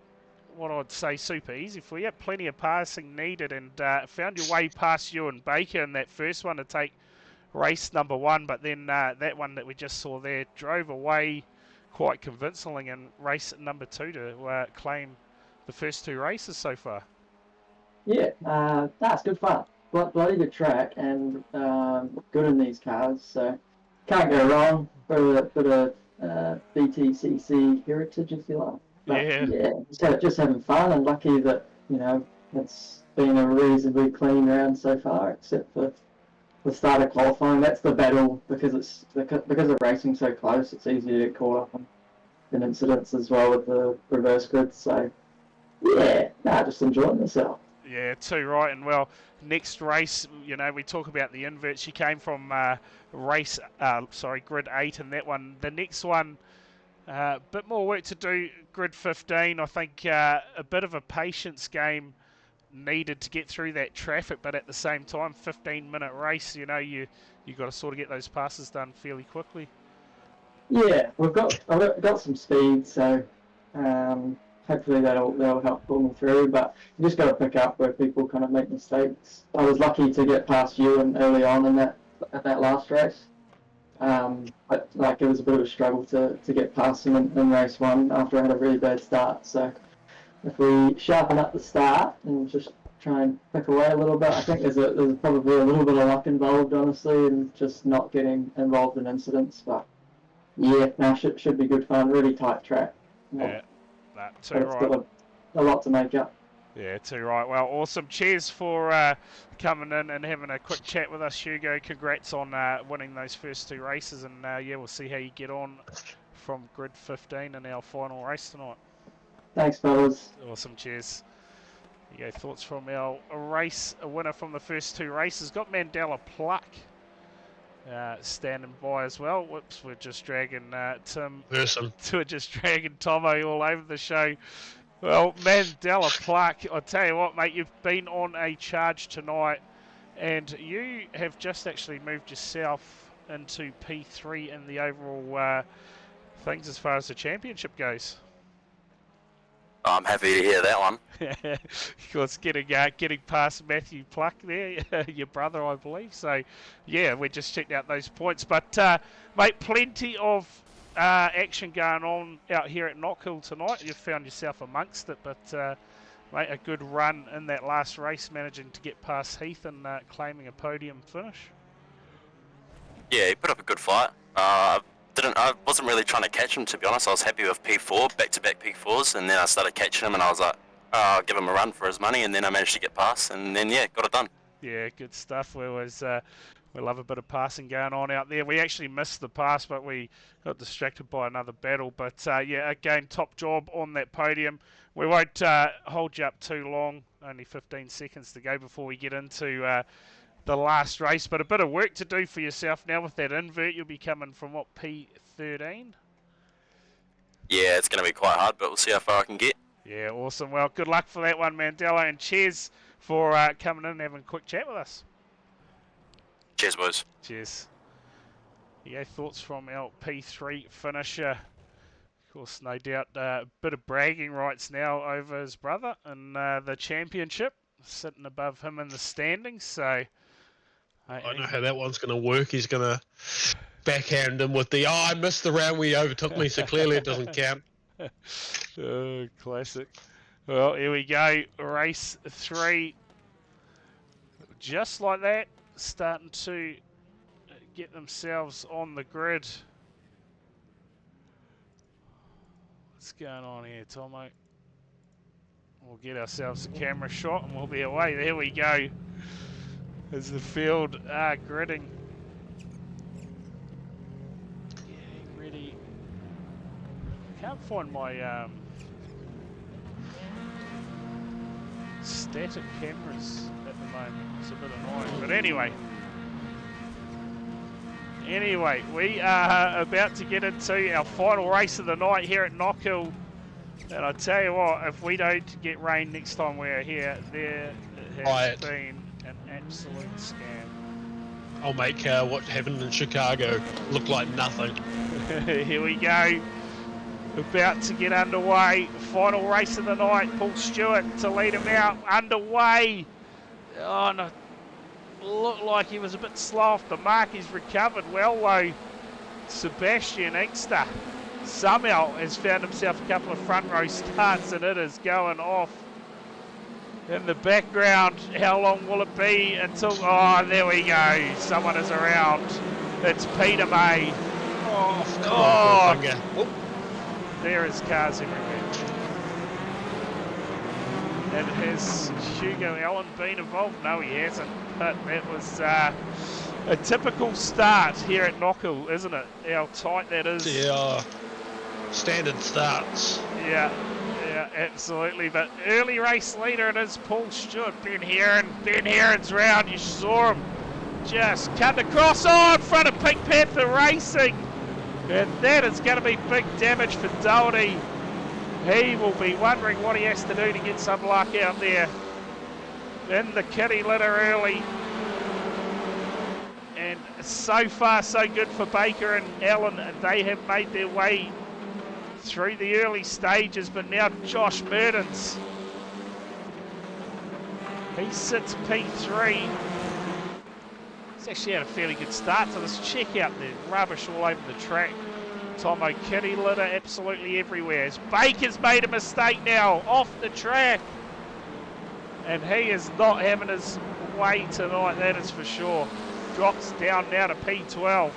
what I'd say super easy for you. Plenty of passing needed, and found your way past Ewan Baker in that first one to take race number 1. But then that one that we just saw there drove away quite convincingly in race number 2 to claim the first 2 races so far. Yeah, that's good fun. Bloody good track, and good in these cars, so can't go wrong. Bit of BTCC heritage, if you like. But, yeah, just having fun, and lucky that, you know, it's been a reasonably clean round so far, except for the start of qualifying. That's the battle, because of racing so close. It's easy to get caught up in incidents as well with the reverse grids. So yeah, just enjoying myself. Yeah, too right. And well, next race, you know, we talk about the inverts. She came from grid 8 in that one. The next one, a bit more work to do, grid 15. I think a bit of a patience game needed to get through that traffic, but at the same time, 15-minute race, you know, you got to sort of get those passes done fairly quickly. Yeah, I've got some speed, so hopefully that'll help pull me through. But you just got to pick up where people kind of make mistakes. I was lucky to get past you and early on in that last race, but like it was a bit of a struggle to get past them in race 1 after I had a really bad start. So if we sharpen up the start and just try and pick away a little bit, I think there's probably a little bit of luck involved, honestly, and just not getting involved in incidents. But yeah, should be good fun. Really tight track. Yeah, that's right. Got a lot to make up. Yeah, too right. Well, awesome. Cheers for coming in and having a quick chat with us, Hugo. Congrats on winning those first 2 races, and yeah, we'll see how you get on from grid 15 in our final race tonight. Thanks, fellas. Awesome. Cheers. There you go. Thoughts from our race winner from the first 2 races. Got Mandela Pluck standing by as well. Whoops, we're just dragging Tim. Person. We're just dragging Tomo all over the show. Well, Mandela Pluck, I tell you what, mate, you've been on a charge tonight, and you have just actually moved yourself into P3 in the overall things as far as the championship goes. I'm happy to hear that one. Of course, getting past Matthew Pluck there, your brother, I believe. So, yeah, we just checked out those points. But, mate, plenty of action going on out here at Knockhill tonight. You've found yourself amongst it, but mate, a good run in that last race, managing to get past Heath and claiming a podium finish. Yeah, he put up a good fight. I wasn't really trying to catch him, to be honest. I was happy with P4, back-to-back P4s, and then I started catching him, and I was like, oh, I'll give him a run for his money, and then I managed to get past, and then, yeah, got it done. Yeah, good stuff. We love a bit of passing going on out there. We actually missed the pass, but we got distracted by another battle. But, yeah, again, top job on that podium. We won't hold you up too long, only 15 seconds to go before we get into the last race, but a bit of work to do for yourself now with that invert. You'll be coming from, what, P13? Yeah, it's going to be quite hard, but we'll see how far I can get. Yeah, awesome. Well, good luck for that one, Mandela, and cheers for coming in and having a quick chat with us. Cheers, boys. Cheers. Yeah, thoughts from our P3 finisher. Of course, no doubt a bit of bragging rights now over his brother in the championship, sitting above him in the standings, so... I know how that one's going to work. He's going to backhand him with the, I missed the round where he overtook me, so clearly it doesn't count. Oh, classic. Well, here we go. Race 3. Just like that, starting to get themselves on the grid. What's going on here, Tomo? We'll get ourselves a camera shot and we'll be away. There we go. As the field gridding. Getting ready. Can't find my static cameras at the moment. It's a bit annoying. But anyway, we are about to get into our final race of the night here at Knockhill. And I tell you what, if we don't get rain next time we're here, there has been an absolute scam. I'll make what happened in Chicago look like nothing. Here we go. About to get underway. Final race of the night. Paul Stewart to lead him out. Underway. Oh, no. Looked like he was a bit slow off the mark. He's recovered well, though. Sebastian Inkster somehow has found himself a couple of front row starts, and it is going off. In the background, how long will it be until... Oh, there we go. Someone is around. It's Peter May. Oh, there is cars everywhere. And has Hugo Allen been involved? No, he hasn't. But that was a typical start here at Knockhill, isn't it? How tight that is. Yeah, standard starts. Yeah, absolutely. But early race leader, it is Paul Stewart. Ben Heron's round. You saw him just cut across in front of Pink Panther Racing. And that is going to be big damage for Doherty. He will be wondering what he has to do to get some luck out there. In the kitty litter early. And so far so good for Baker and Allen. They have made their way through the early stages, but now Josh Mertens. He sits P3. He's actually had a fairly good start to this. Check out the rubbish all over the track. Tomo kitty litter absolutely everywhere. As Baker's made a mistake now off the track. And he is not having his way tonight, that is for sure. Drops down now to P12.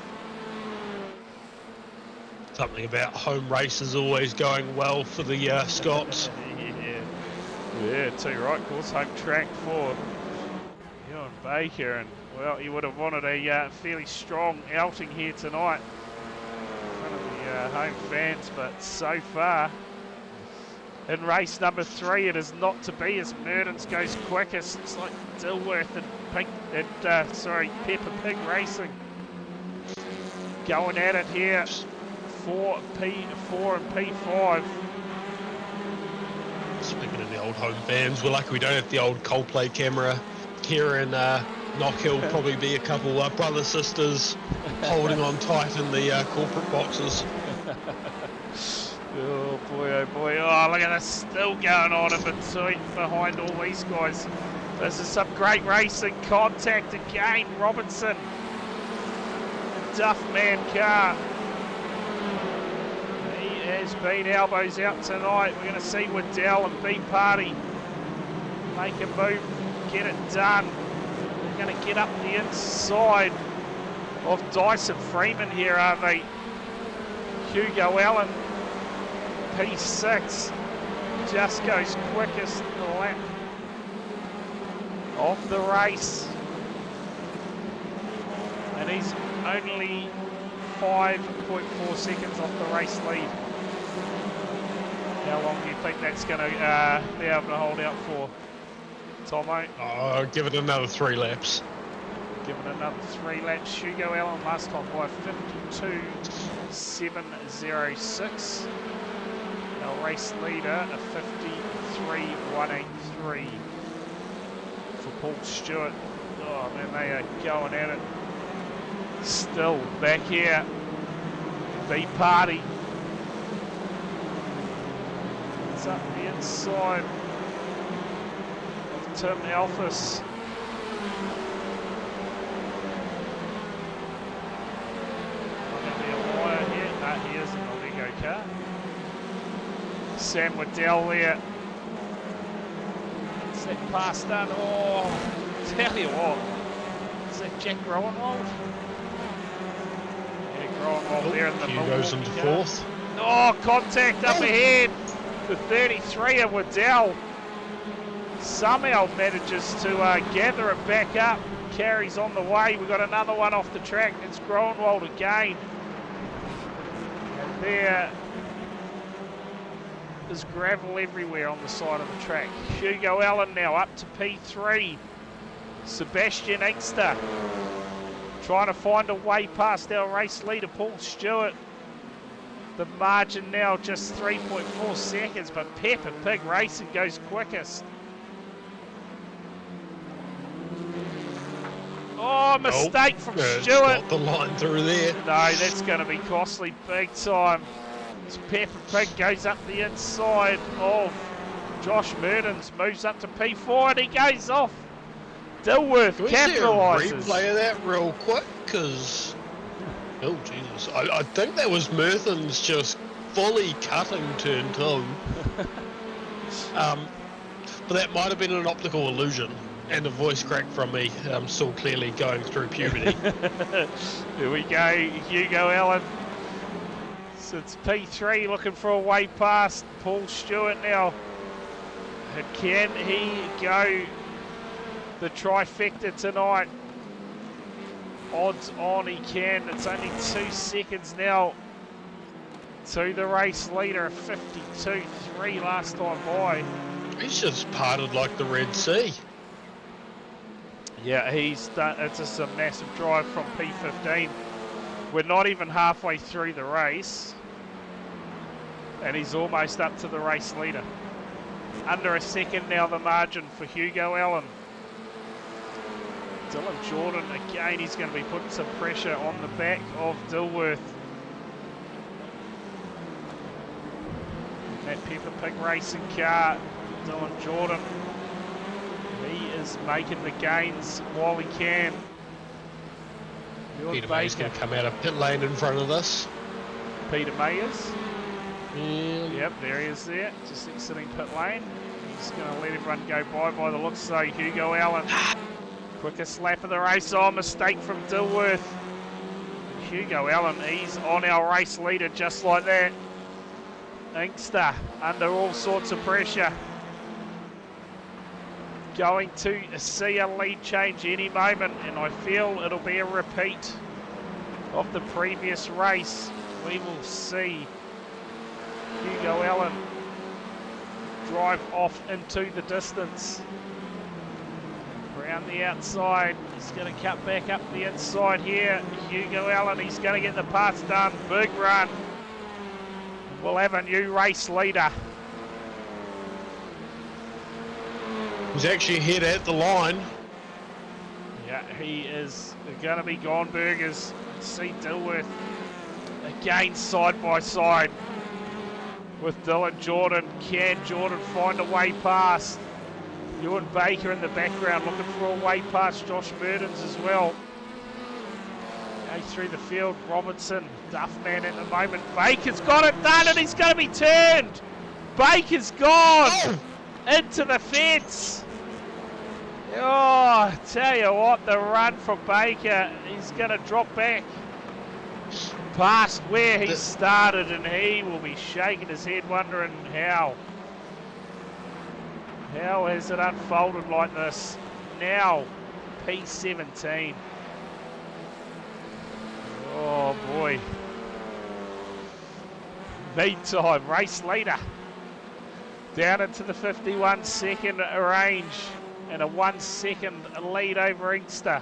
Something about home races always going well for the Scots. Yeah, too right, of course. Home track for Ewan Baker, and well, he would have wanted a fairly strong outing here tonight in front of the home fans, but so far in race number 3, it is not to be as Merdens goes quickest. It's like Dilworth and Peppa Pig Racing going at it here for P4 and P5. Speaking of the old home fans, we're lucky we don't have the old Coldplay camera here in Knockhill. Probably be a couple brother sisters holding on tight in the corporate boxes. Oh boy, oh boy. Oh, look at this still going on in between behind all these guys. This is some great racing. Contact again, Robinson. Duffman car. He has been elbows out tonight. We're going to see Waddell and B Party make a move, get it done. They're going to get up the inside of Dyson Freeman here, are they? Hugo Allen, P6, just goes quickest lap of the race. And he's only 5.4 seconds off the race lead. How long do you think that's going to be able to hold out for, Tomo? Oh, give it another 3 laps. Give it another 3 laps. Hugo Allen last time by 52.706. Our race leader, a 53.183 for Paul Stewart. Oh man, they are going at it. Still back here. B Party. It's up the inside of Tim Alphys. He is in the Lego car. Sam Waddell there. Is that pass done? Oh, tell you what. Is that Jack Groenwald? Yeah, Groenwald there in the middle. Goes into 4th. Oh, contact up ahead. The 33 of Waddell somehow manages to gather it back up. Carries on the way. We've got another one off the track. It's Groenwald again. There is gravel everywhere on the side of the track. Hugo Allen now up to P3. Sebastian Inkster trying to find a way past our race leader Paul Stewart. The margin now just 3.4 seconds, but Peppa Pig Racing goes quickest. Oh, mistake from Stewart. Got the line through there. No, that's going to be costly big time. As Peppa Pig goes up the inside of Josh Merdens, moves up to P4 and he goes off. Dilworth capitalises. Can we see a replay of that real quick? Because, oh Jesus, I think that was Merthens just fully cutting turn 2. But that might have been an optical illusion. And a voice crack from me. I'm still clearly going through puberty. Here we go, Hugo Allen. So it's P3 looking for a way past Paul Stewart now. And can he go the trifecta tonight? Odds on he can. It's only 2 seconds now to the race leader, 52.3 last time by. He's just parted like the Red Sea. Yeah, he's done. It's just a massive drive from P15. We're not even halfway through the race, and he's almost up to the race leader. Under a second now, the margin for Hugo Allen. Dylan Jordan again. He's going to be putting some pressure on the back of Dilworth. That Peppa Pig Racing car, Dylan Jordan. He is making the gains while he can. Peter May's going to come out of pit lane in front of this. Peter Mayers. Yeah. Yep, there he is there, just exiting pit lane. He's going to let everyone go by the looks. So Hugo Allen, quickest lap of the race. Oh, mistake from Dilworth. Hugo Allen, he's on our race leader just like that. Inkster under all sorts of pressure. going to see a lead change any moment, and I feel it'll be a repeat of the previous race. We will see Hugo Allen drive off into the distance. Around the outside, he's going to cut back up the inside here. Hugo Allen, he's going to get the pass done. Big run. We'll have a new race leader. He's actually ahead at the line. Yeah, he is going to be gone, Burgers. See Dilworth again side by side with Dylan Jordan. Can Jordan find a way past? Ewan Baker in the background looking for a way past Josh Murdens as well. Go through the field, Robertson, Duffman at the moment. Baker's got it done and he's going to be turned. Baker's gone into the fence. Oh, tell you what, the run from Baker, he's going to drop back past where he started, and he will be shaking his head wondering how. How has it unfolded like this? Now, P17. Oh boy. Meantime, race leader down into the 51 second range and a 1 second lead over Inkster.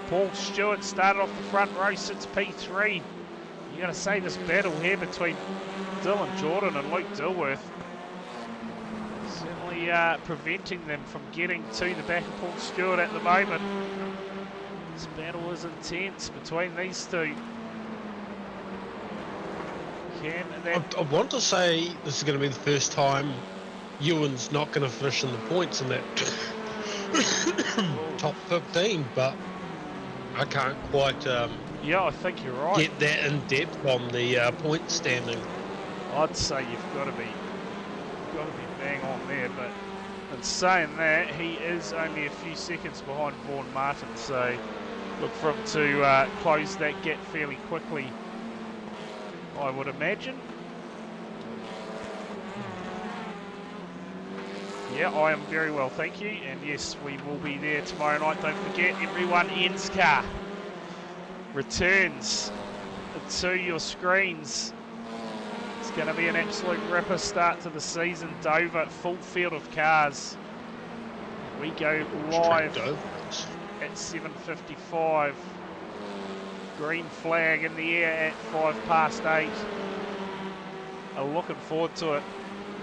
Paul Stewart started off the front row, sits P3. You're going to say this battle here between Dylan Jordan and Luke Dilworth. Certainly preventing them from getting to the back of Paul Stewart at the moment. This battle is intense between these two. I want to say this is going to be the first time Ewan's not going to finish in the points in that top 15, but I can't quite yeah, I think you're right. Get that in depth on the point standing. I'd say you've got to be bang on there, but in saying that, he is only a few seconds behind Vaughan Martin, so look for him to close that gap fairly quickly, I would imagine. Yeah, I am very well, thank you. And yes, we will be there tomorrow night. Don't forget, everyone, NSCAR returns to your screens. It's going to be an absolute ripper start to the season. Dover, full field of cars. We go live at 7:55. Green flag in the air at 8:05. I'm looking forward to it.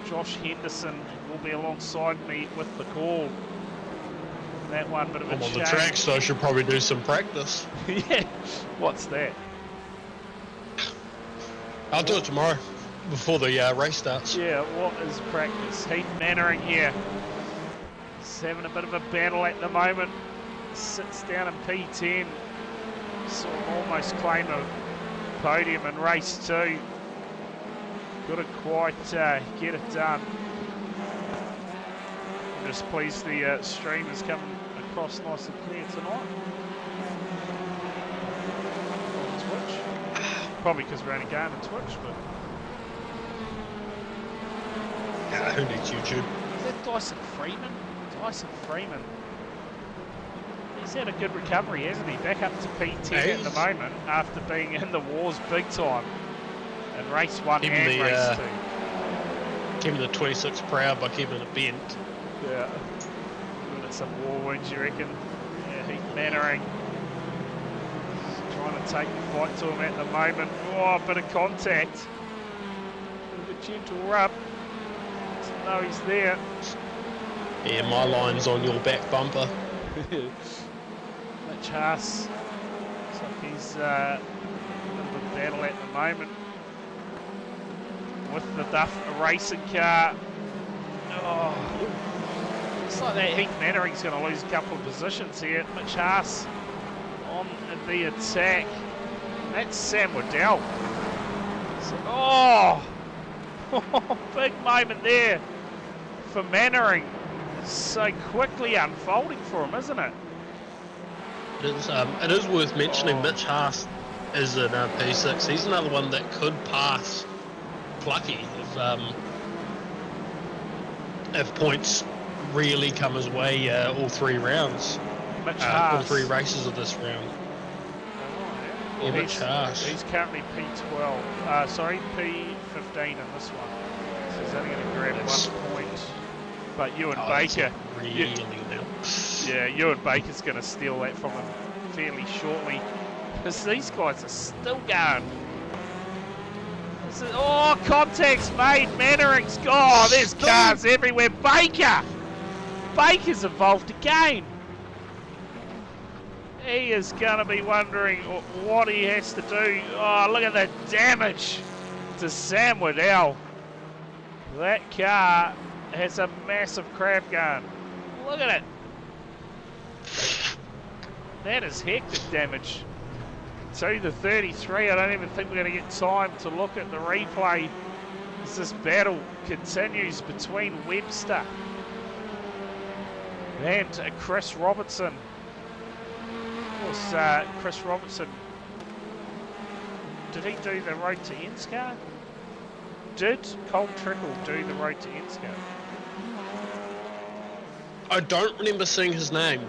Josh Henderson will be alongside me with the call. That one, bit of a I'm on change. the track, so I should probably do some practice. Yeah, what's that? I'll do it tomorrow before the race starts. Yeah, what is practice? Heath Mannering here. He's having a bit of a battle at the moment. Sits down in P10. Saw him almost claim a podium in race 2. Couldn't quite get it done. I'm just pleased the stream is coming across nice and clear tonight on Twitch. Probably because we're only going to Twitch, but Who needs YouTube? is that Dyson Freeman? Dyson Freeman. He's had a good recovery, hasn't he? Back up to P10 at the moment after being in the wars big time in race 1 and race 2. Keeping the 26 proud by keeping it bent. Yeah. Giving it some war wounds, you reckon? Yeah, Heath Mannering trying to take the fight to him at the moment. Oh, a bit of contact. Bit of a gentle rub. Doesn't know he's there. Yeah, my line's on your back bumper. Mitch Haas. Looks like he's in a battle at the moment with the Duff racing car. Oh, looks like that Heath Mannering's going to lose a couple of positions here. Mitch Haas on the attack. That's Sam Waddell. Oh, big moment there for Mannering. So quickly unfolding for him, isn't it? It is worth mentioning Mitch Haas is in P6. He's another one that could pass Plucky if points really come his way all 3 rounds. All 3 races of this round. Well, Yeah, Mitch Haas. he's currently P12. Sorry, P15 in this one. So he's only going to grab 1 point. But Ewan Baker, really now. Yeah, Ewan Baker's going to steal that from him fairly shortly. Because these guys are still going. Oh, contact's made. Mannering's gone. There's cars everywhere. Baker's involved again. He is going to be wondering what he has to do. Oh, look at the damage to Sam Waddell. That car has a massive crab gun. Look at it. That is hectic damage. To the 33, I don't even think we're going to get time to look at the replay as this battle continues between Webster and Chris Robertson. Of course, Chris Robertson, did he do the road to Enscar? Did Cole Trickle do the road to Enscar? I don't remember seeing his name.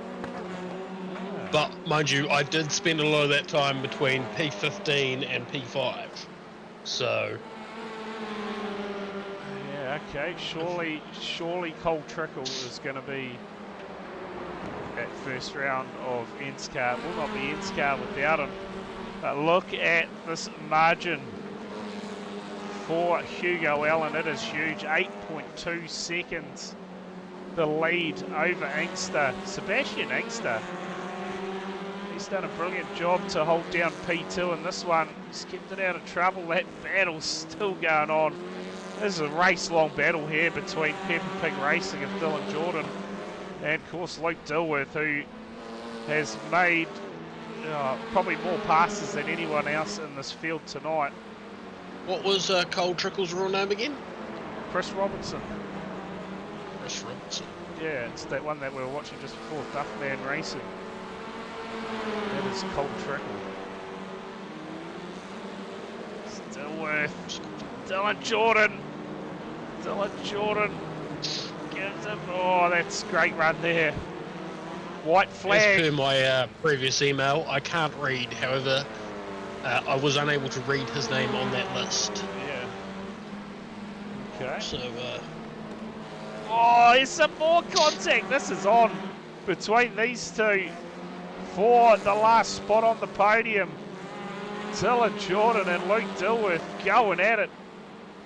But, mind you, I did spend a lot of that time between P15 and P5. So... yeah, okay. Surely Cole Trickle is going to be at first round of Enscar. Will not be Enscar without him. But look at this margin for Hugo Allen. It is huge. 8.2 seconds. The lead over Inkster. Sebastian Inkster. He's done a brilliant job to hold down P2 in this one. He's kept it out of trouble. That battle's still going on. This is a race-long battle here between Peppa Pig Racing and Dylan Jordan. And, of course, Luke Dilworth, who has made probably more passes than anyone else in this field tonight. What was Cole Trickle's real name again? Chris Robertson. Chris Robertson. Yeah, it's that one that we were watching just before, Duffman Racing. That is Cole Trickle. Dilworth. Dylan Jordan gives him. Oh, that's a great run there. White flag. As per my previous email, I can't read. However, I was unable to read his name on that list. Yeah. Okay. So, oh, there's some more contact. This is on between these two for the last spot on the podium. Dylan Jordan and Luke Dilworth going at it.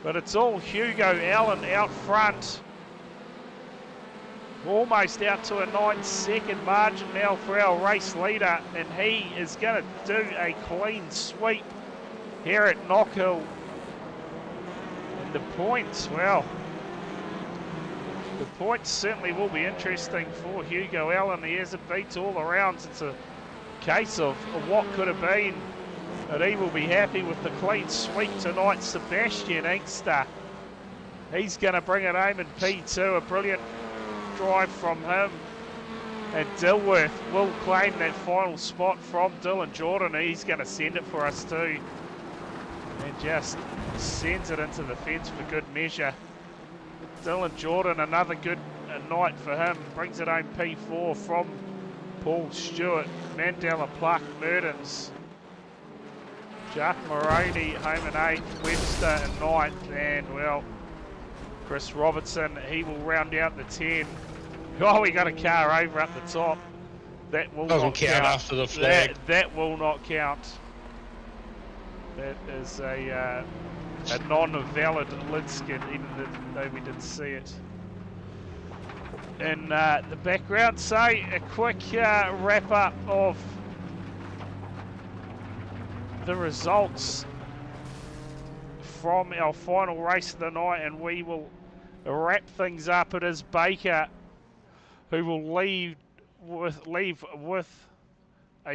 But it's all Hugo Allen out front. Almost out to a 9-second margin now for our race leader. And he is going to do a clean sweep here at Knockhill. And the points, well, the points certainly will be interesting for Hugo Allen. He hasn't beat all the rounds. It's a case of what could have been. But he will be happy with the clean sweep tonight. Sebastian Inkster, he's going to bring it home in P2. A brilliant drive from him. And Dilworth will claim that final spot from Dylan Jordan. He's going to send it for us too. And just sends it into the fence for good measure. Dylan Jordan, another good night for him. Brings it home P4 from Paul Stewart. Mandela Pluck, Mertens. Jack Moroney home in 8th, Webster in 9th, and well, Chris Robertson, he will round out the 10. Oh, we got a car over up the top. That will doesn't not count after the flag. That will not count. That is a non-valid lid skid, even though we didn't see it. In the background, so a quick wrap up of the results from our final race of the night, and we will wrap things up. It is Baker who will leave with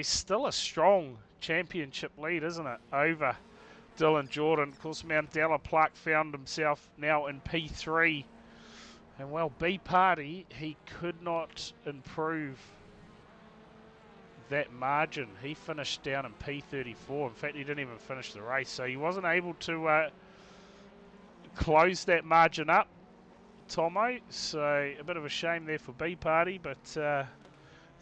still a strong championship lead, isn't it, over Dylan Jordan. Of course, Mandela Pluck found himself now in P3, and well, B Party, he could not improve that margin. He finished down in P34. In fact, he didn't even finish the race, so he wasn't able to close that margin up. Tomo. So a bit of a shame there for B Party, but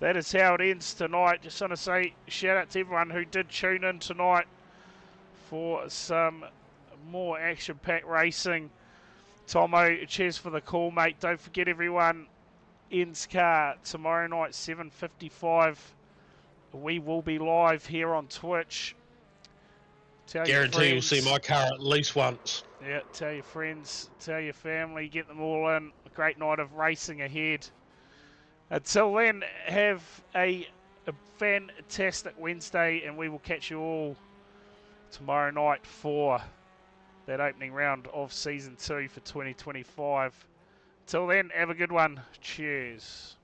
that is how it ends tonight. Just want to say shout out to everyone who did tune in tonight for some more action-packed racing. Tomo, cheers for the call, mate. Don't forget, everyone, En's car tomorrow night, 7:55. We will be live here on Twitch. Tell Guarantee your you'll see my car at least once. Yeah, tell your friends, tell your family, get them all in. A great night of racing ahead. Until then, have a fantastic Wednesday, and we will catch you all tomorrow night for that opening round of Season 2 for 2025. Till then, have a good one. Cheers.